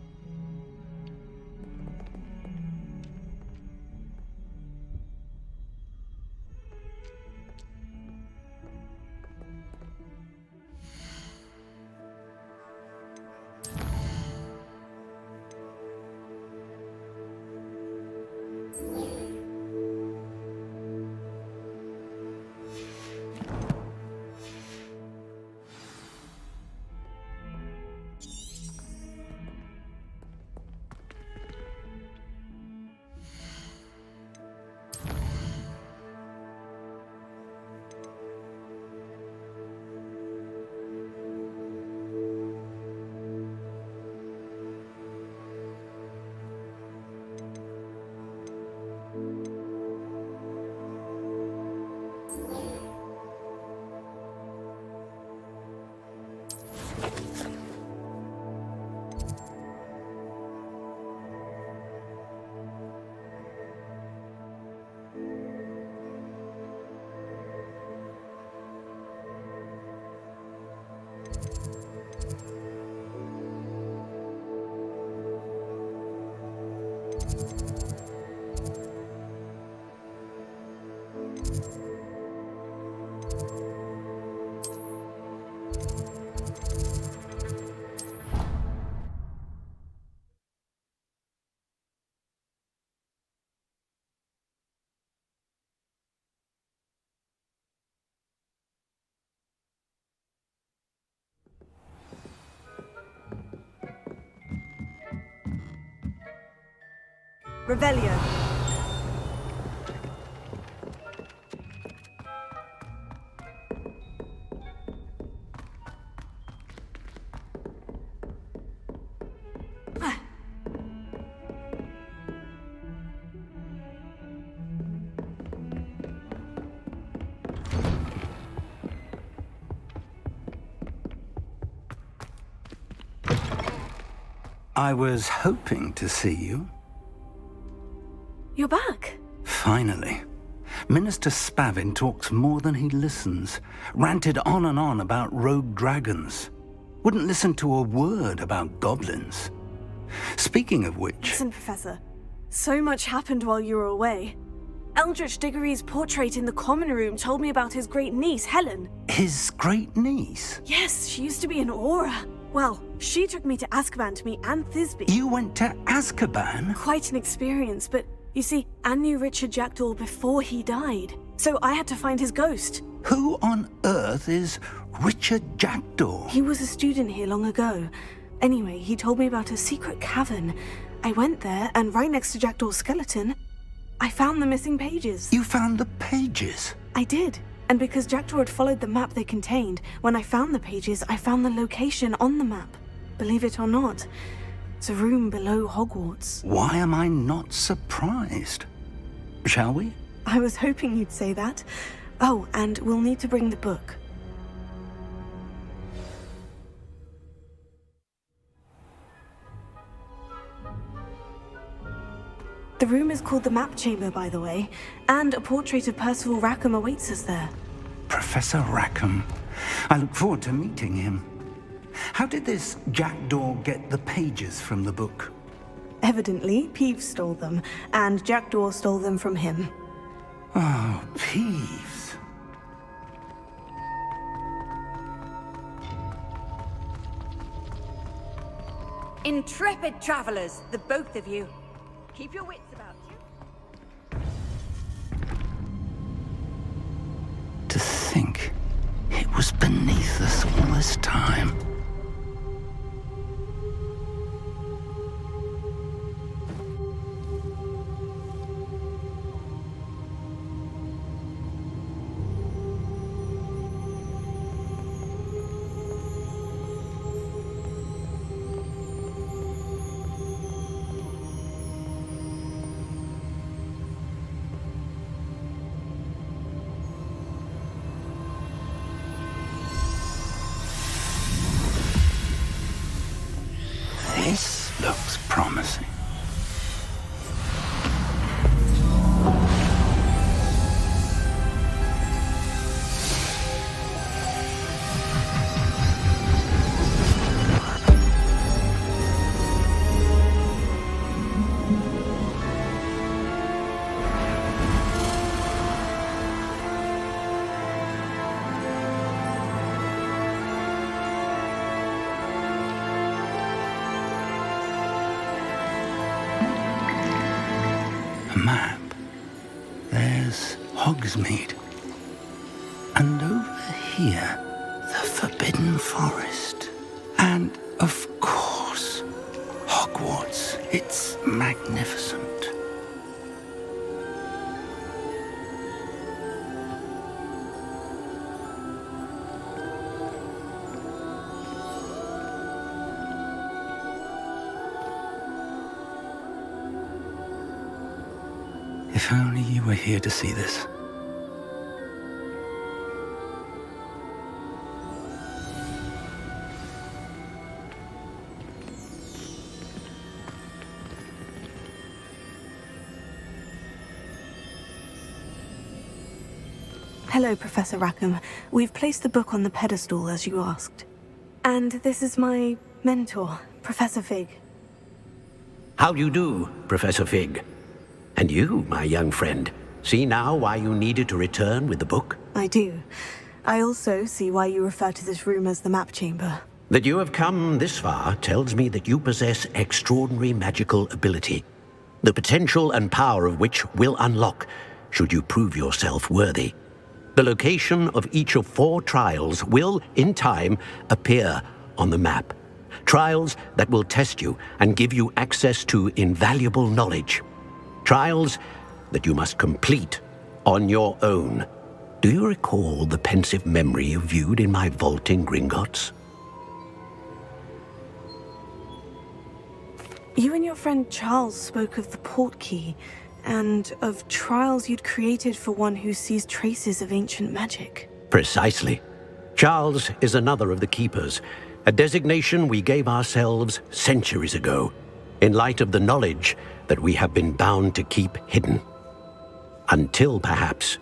Revelio. I was hoping to see you. You're back. Finally. Minister Spavin talks more than he listens. Ranted on and on about rogue dragons. Wouldn't listen to a word about goblins. Speaking of which... Listen, Professor. So much happened while you were away. Eldritch Diggory's portrait in the common room told me about his great niece, Helen. His great niece? Yes, she used to be an Aura. Well, she took me to Azkaban to meet Anne Thisbe. You went to Azkaban? Quite an experience, but you see, Anne knew Richard Jackdaw before he died. So I had to find his ghost. Who on earth is Richard Jackdaw? He was a student here long ago. Anyway, he told me about a secret cavern. I went there, and right next to Jackdaw's skeleton, I found the missing pages. You found the pages? I did. And because Jackdaw had followed the map they contained, when I found the pages, I found the location on the map. Believe it or not. a room below Hogwarts. Why am I not surprised? Shall we? I was hoping you'd say that. Oh, and we'll need to bring the book. The room is called the Map Chamber, by the way, and a portrait of Percival Rackham awaits us there. Professor Rackham. I look forward to meeting him. How did this jackdaw get the pages from the book? Evidently, Peeves stole them, and Jackdaw stole them from him. Oh, Peeves. Intrepid travelers, the both of you. Keep your wits about you. To think it was beneath us all this time. This looks promising. Map. There's Hogsmeade. And over here, the Forbidden Forest. And, of course, Hogwarts. It's magnificent. If only you were here to see this. Hello, Professor Rackham. We've placed the book on the pedestal, as you asked. And this is my mentor, Professor Fig. How do you do, Professor Fig? And you, my young friend, see now why you needed to return with the book? I do. I also see why you refer to this room as the Map Chamber. That you have come this far tells me that you possess extraordinary magical ability, the potential and power of which will unlock should you prove yourself worthy. The location of each of 4 trials will, in time, appear on the map. Trials that will test you and give you access to invaluable knowledge. Trials that you must complete on your own. Do you recall the pensive memory you viewed in my vault in Gringotts? You and your friend Charles spoke of the portkey, and of trials you'd created for one who sees traces of ancient magic. Precisely. Charles is another of the Keepers, a designation we gave ourselves centuries ago, in light of the knowledge that we have been bound to keep hidden. Until, perhaps,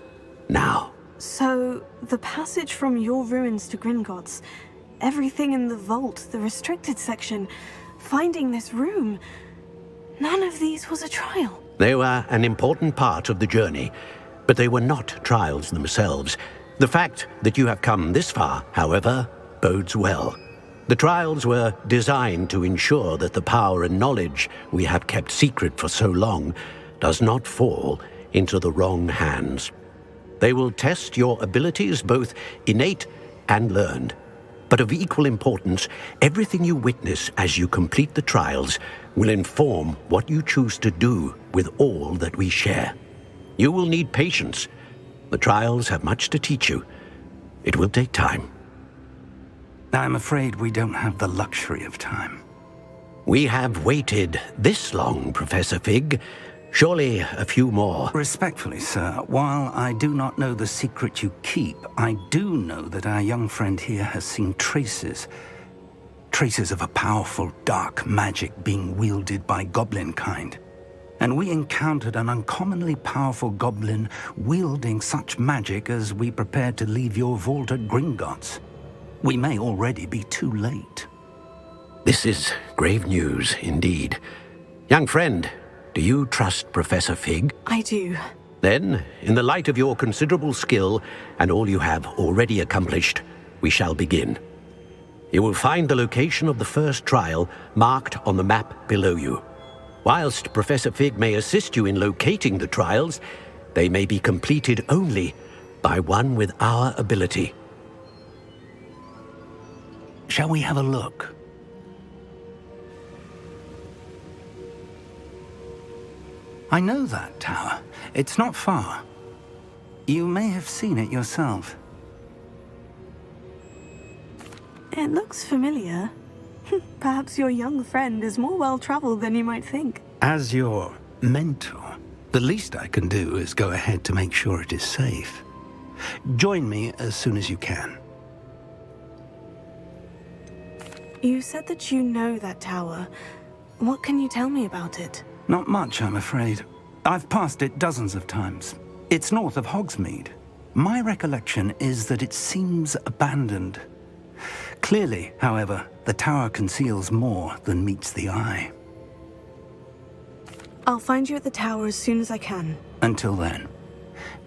now. So, the passage from your ruins to Gringotts, everything in the vault, the restricted section, finding this room, none of these was a trial. They were an important part of the journey, but they were not trials themselves. The fact that you have come this far, however, bodes well. The trials were designed to ensure that the power and knowledge we have kept secret for so long does not fall into the wrong hands. They will test your abilities, both innate and learned. But of equal importance, everything you witness as you complete the trials will inform what you choose to do with all that we share. You will need patience. The trials have much to teach you. It will take time. I'm afraid we don't have the luxury of time. We have waited this long, Professor Fig. Surely a few more. Respectfully, sir, while I do not know the secret you keep, I do know that our young friend here has seen traces of a powerful dark magic being wielded by goblin kind. And we encountered an uncommonly powerful goblin wielding such magic as we prepared to leave your vault at Gringotts. We may already be too late. This is grave news indeed. Young friend, do you trust Professor Fig? I do. Then, in the light of your considerable skill and all you have already accomplished, we shall begin. You will find the location of the first trial marked on the map below you. Whilst Professor Fig may assist you in locating the trials, they may be completed only by one with our ability. Shall we have a look? I know that tower. It's not far. You may have seen it yourself. It looks familiar. Perhaps your young friend is more well-traveled than you might think. As your mentor, the least I can do is go ahead to make sure it is safe. Join me as soon as you can. You said that you know that tower. What can you tell me about it? Not much, I'm afraid. I've passed it dozens of times. It's north of Hogsmeade. My recollection is that it seems abandoned. Clearly, however, the tower conceals more than meets the eye. I'll find you at the tower as soon as I can. Until then,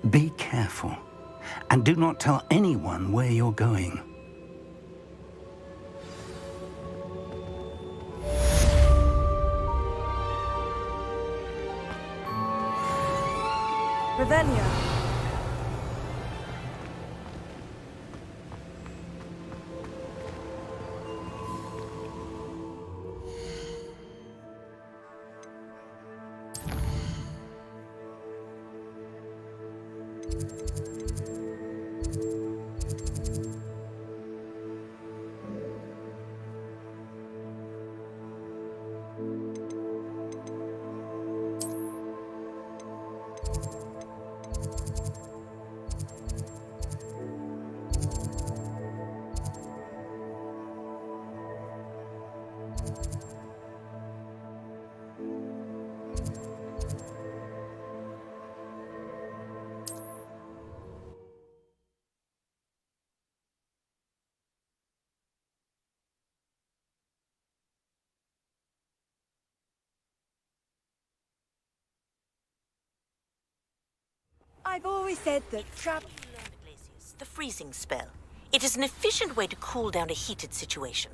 be careful, and do not tell anyone where you're going. Revelio. I've always said that travel... The freezing spell. It is an efficient way to cool down a heated situation.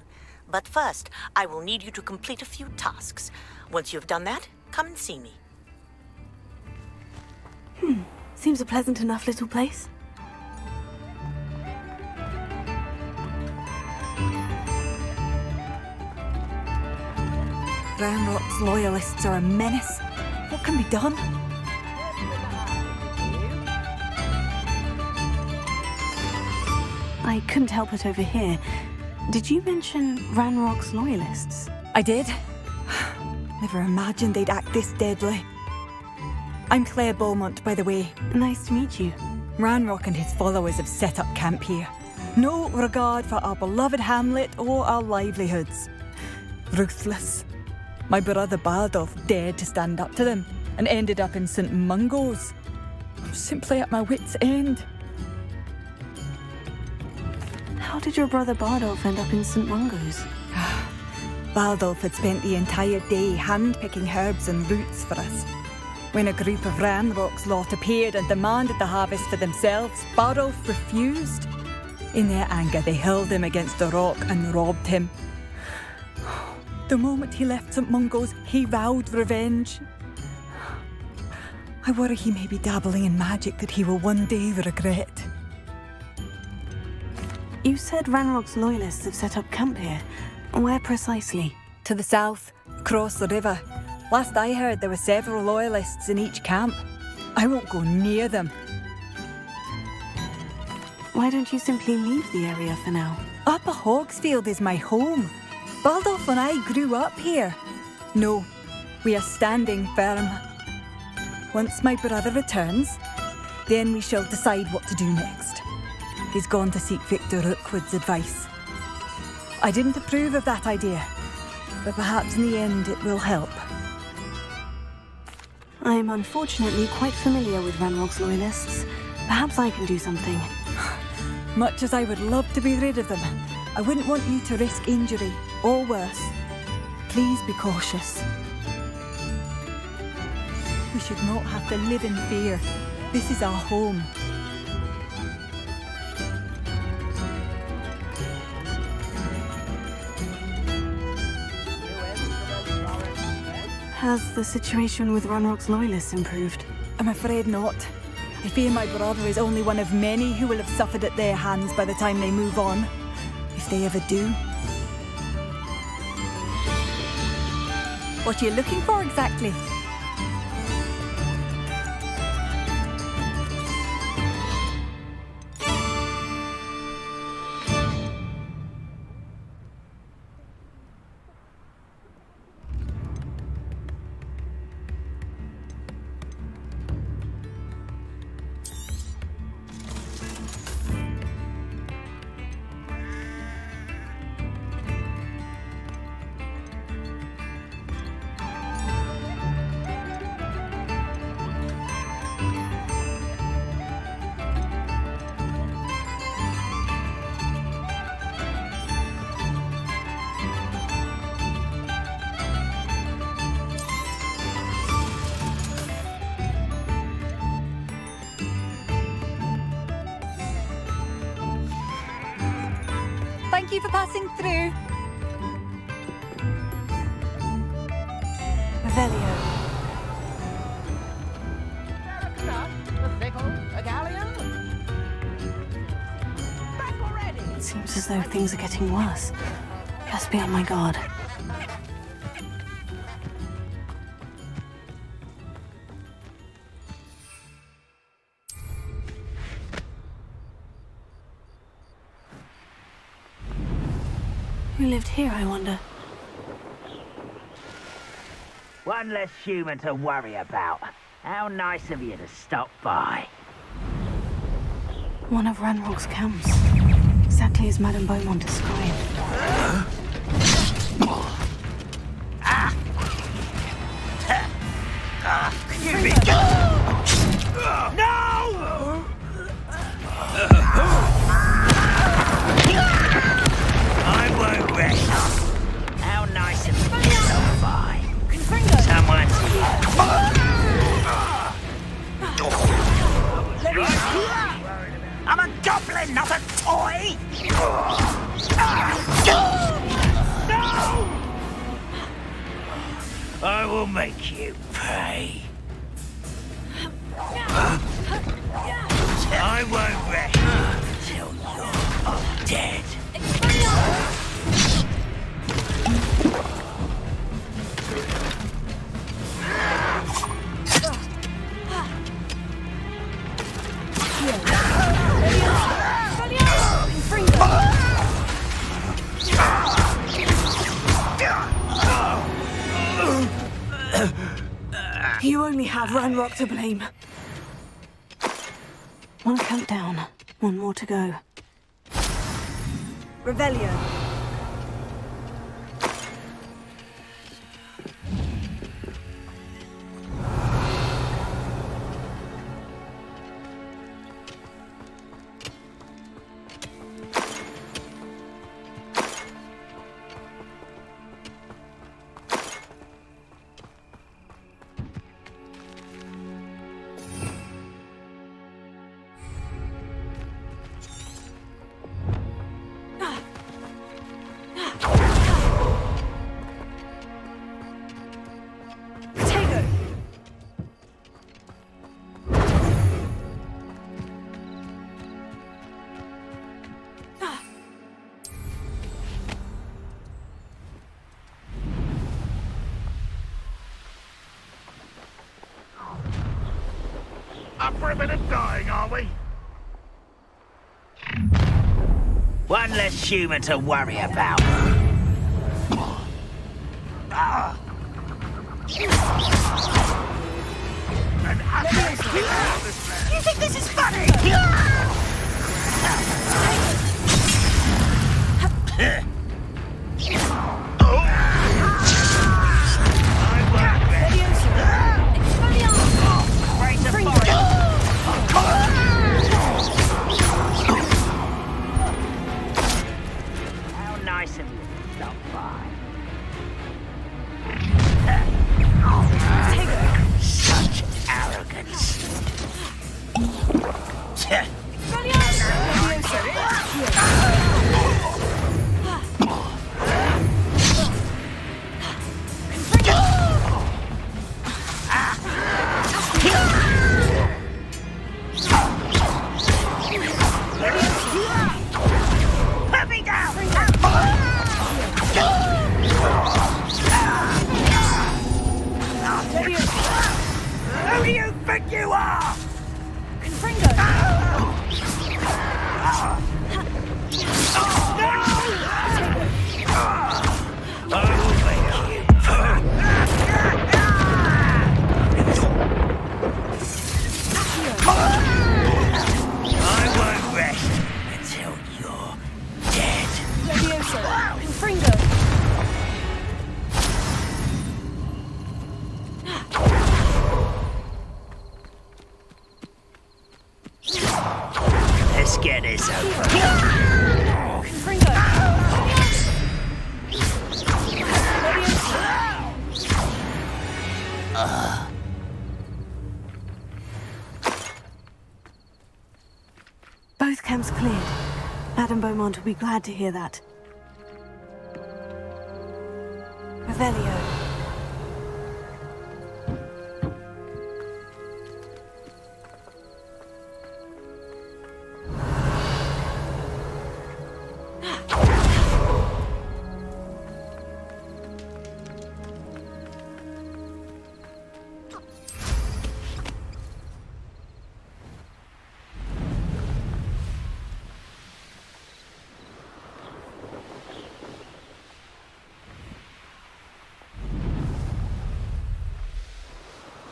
But first, I will need you to complete a few tasks. Once you have done that, come and see me. Seems a pleasant enough little place. Ranrock's loyalists are a menace. What can be done? I couldn't help but overhear. Did you mention Ranrock's loyalists? I did. Never imagined they'd act this deadly. I'm Claire Beaumont, by the way. Nice to meet you. Ranrock and his followers have set up camp here. No regard for our beloved hamlet or our livelihoods. Ruthless. My brother Bardolph dared to stand up to them and ended up in St. Mungo's. I'm simply at my wit's end. How did your brother Bardolph end up in St. Mungo's? Bardolph had spent the entire day hand-picking herbs and roots for us. When a group of Ranrock's lot appeared and demanded the harvest for themselves, Bardolph refused. In their anger, they hurled him against a rock and robbed him. The moment he left St. Mungo's, he vowed revenge. I worry he may be dabbling in magic that he will one day regret. You said Ranrock's loyalists have set up camp here. Where precisely? To the south, across the river. Last I heard, there were several loyalists in each camp. I won't go near them. Why don't you simply leave the area for now? Upper Hogsfield is my home. Baldolf and I grew up here. No, we are standing firm. Once my brother returns, then we shall decide what to do next. He's gone to seek Victor Rookwood's advice. I didn't approve of that idea, but perhaps in the end it will help. I am unfortunately quite familiar with Ranrock's loyalists. Perhaps I can do something. Much as I would love to be rid of them, I wouldn't want you to risk injury, or worse. Please be cautious. We should not have to live in fear. This is our home. Has the situation with Ranrock's loyalists improved? I'm afraid not. I fear my brother is only one of many who will have suffered at their hands by the time they move on. If they ever do. What are you looking for exactly? Thank you for passing through. Revelio. It seems as though things are getting worse. Best be on my guard. Who lived here, I wonder? One less human to worry about. How nice of you to stop by. One of Ranrock's camps. Exactly as Madame Beaumont described. No! I won't rest. How nice of you to stop by. Someone's here. I'm a goblin, not a toy! No! I will make you pay. I won't rest till you're dead. You only have Ranrock to blame. One countdown, one more to go. Revelio. Up for a bit of dying, are we? One less human to worry about. Madame Beaumont will be glad to hear that. Revelio.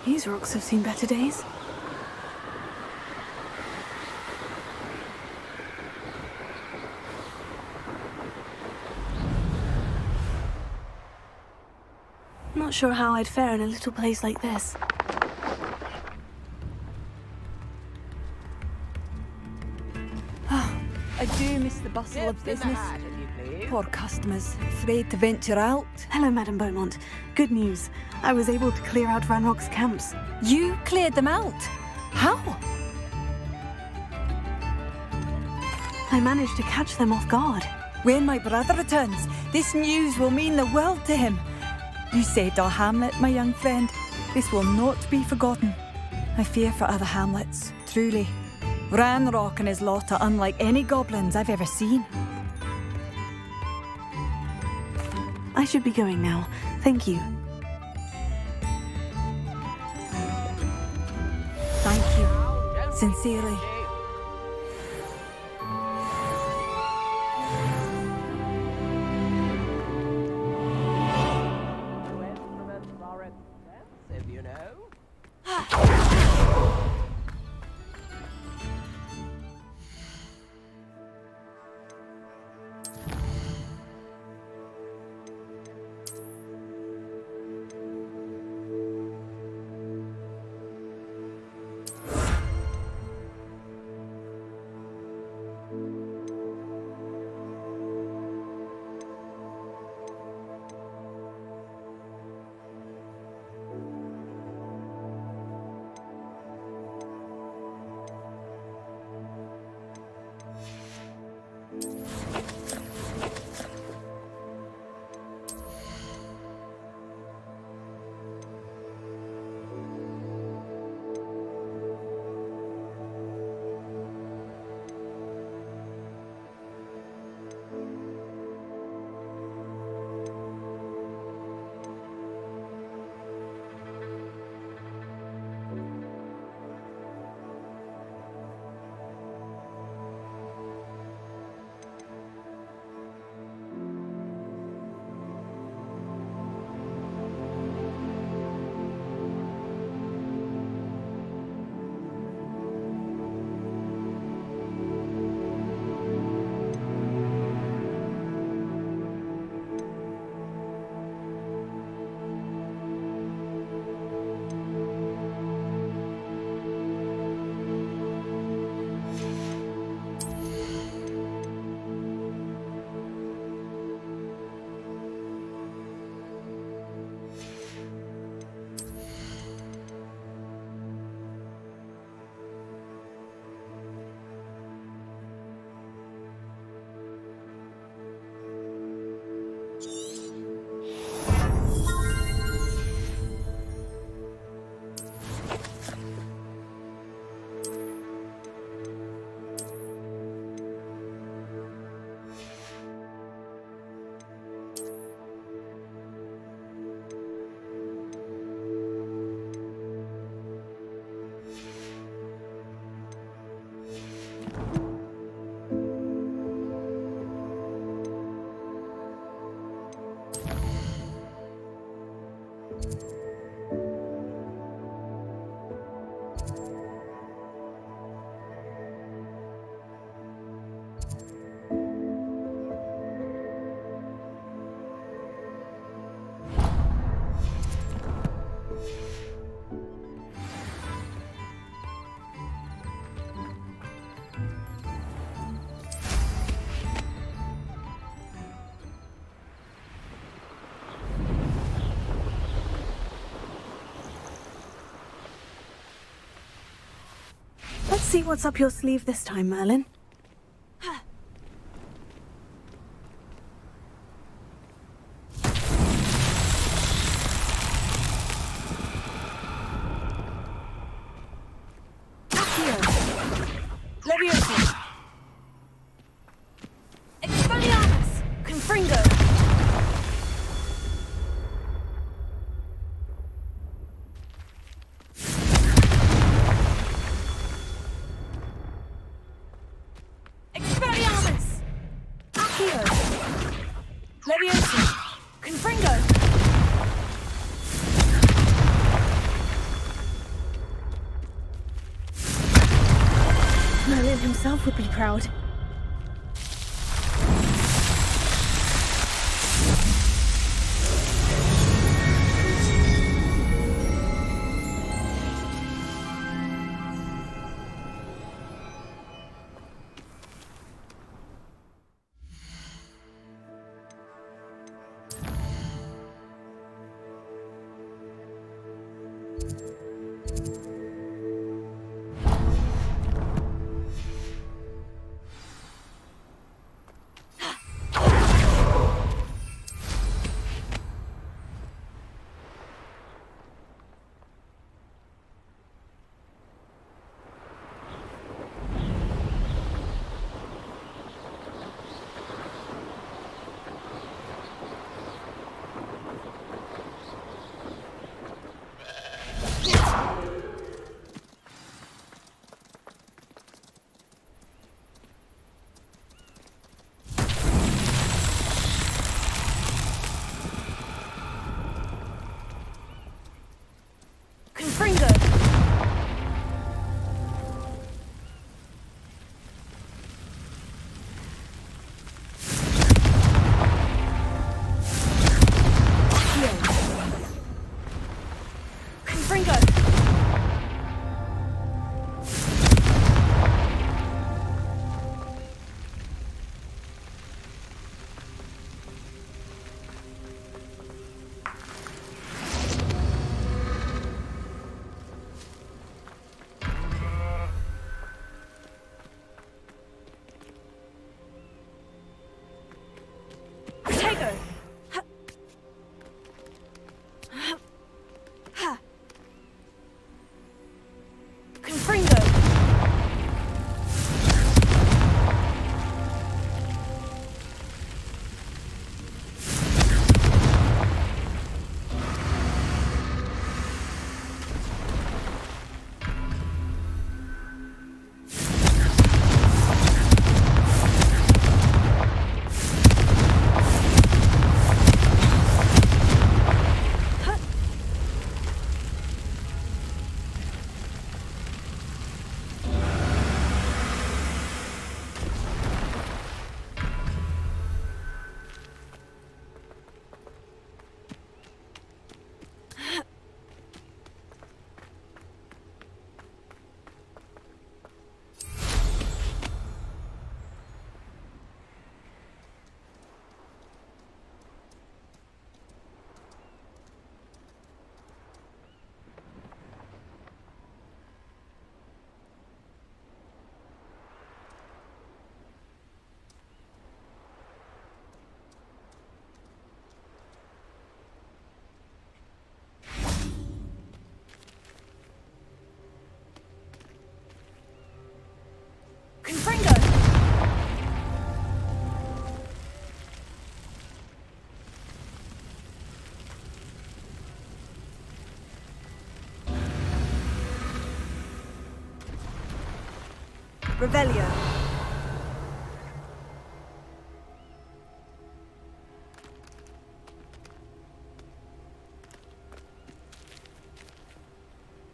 These rocks have seen better days. Not sure how I'd fare in a little place like this. I do miss the bustle of business. Poor customers, afraid to venture out. Hello, Madame Beaumont. Good news. I was able to clear out Ranrock's camps. You cleared them out? How? I managed to catch them off guard. When my brother returns, this news will mean the world to him. You saved our hamlet, my young friend. This will not be forgotten. I fear for other hamlets, truly. Ranrock and his lot are unlike any goblins I've ever seen. I should be going now. Thank you. Thank you. Sincerely. Let's see what's up your sleeve this time, Merlin. yourself would be proud. Revelio.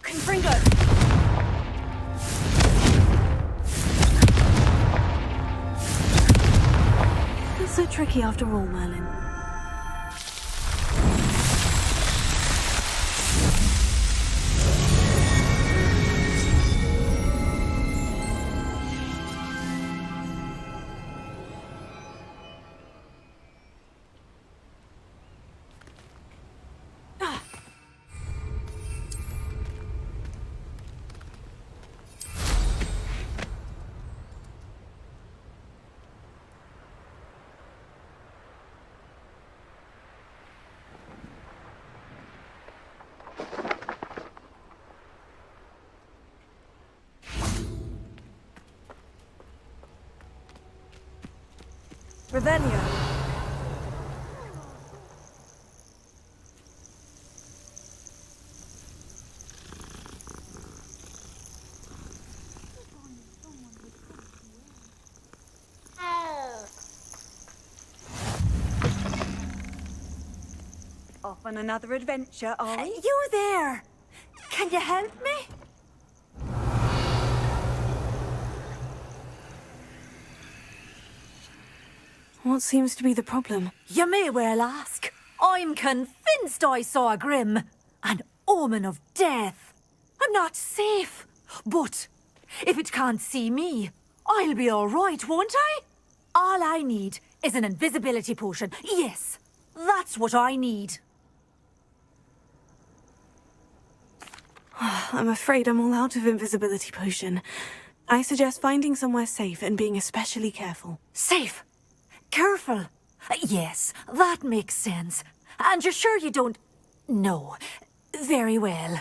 Confringo! Not so tricky after all, Merlin. Revelio. Off on another adventure, are we? You there! Can you help me? What seems to be the problem? You may well ask. I'm convinced I saw a Grim. An omen of death. I'm not safe. But if it can't see me, I'll be all right, won't I? All I need is an invisibility potion. Yes, that's what I need. I'm afraid I'm all out of invisibility potion. I suggest finding somewhere safe and being especially careful. Safe? Careful? Yes, that makes sense. And you're sure you don't... No. Very well.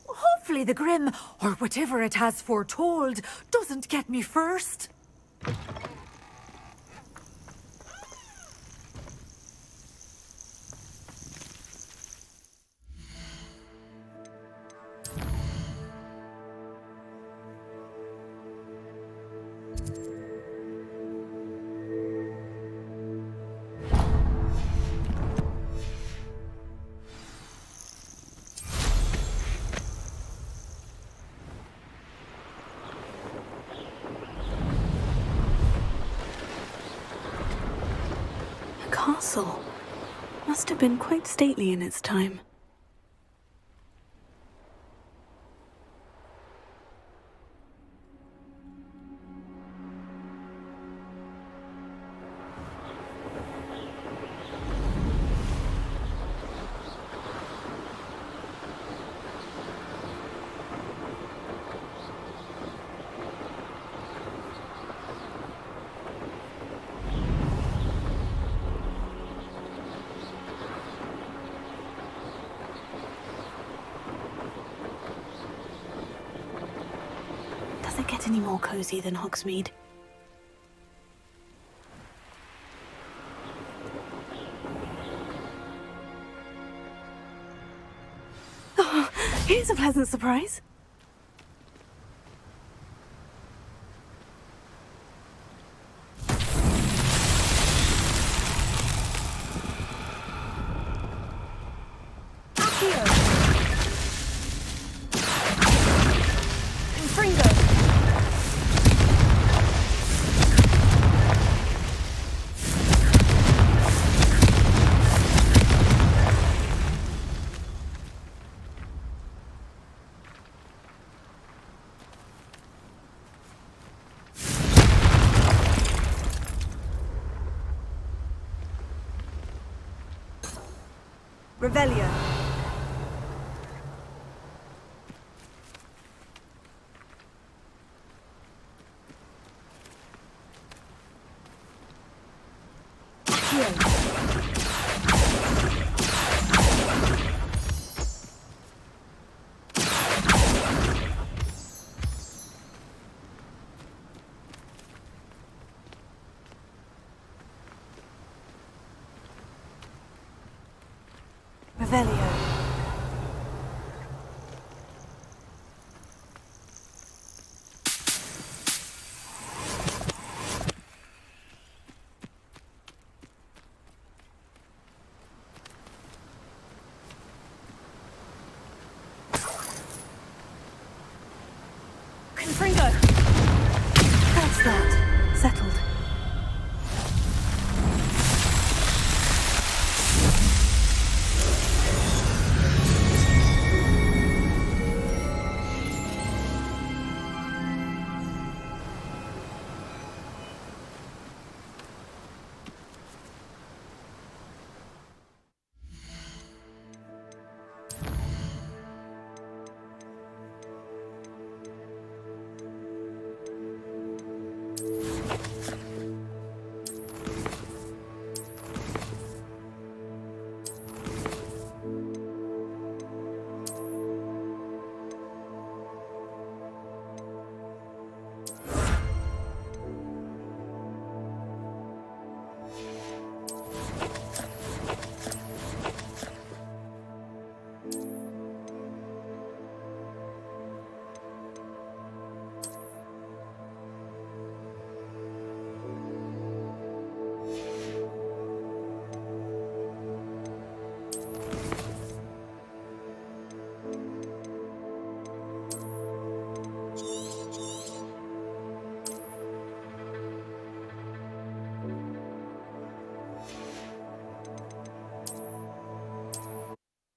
Hopefully the Grim, or whatever it has foretold, doesn't get me first. Castle. Must have been quite stately in its time. Does it get any more cozy than Hogsmeade? Oh, here's a pleasant surprise. Revelio. Revelio.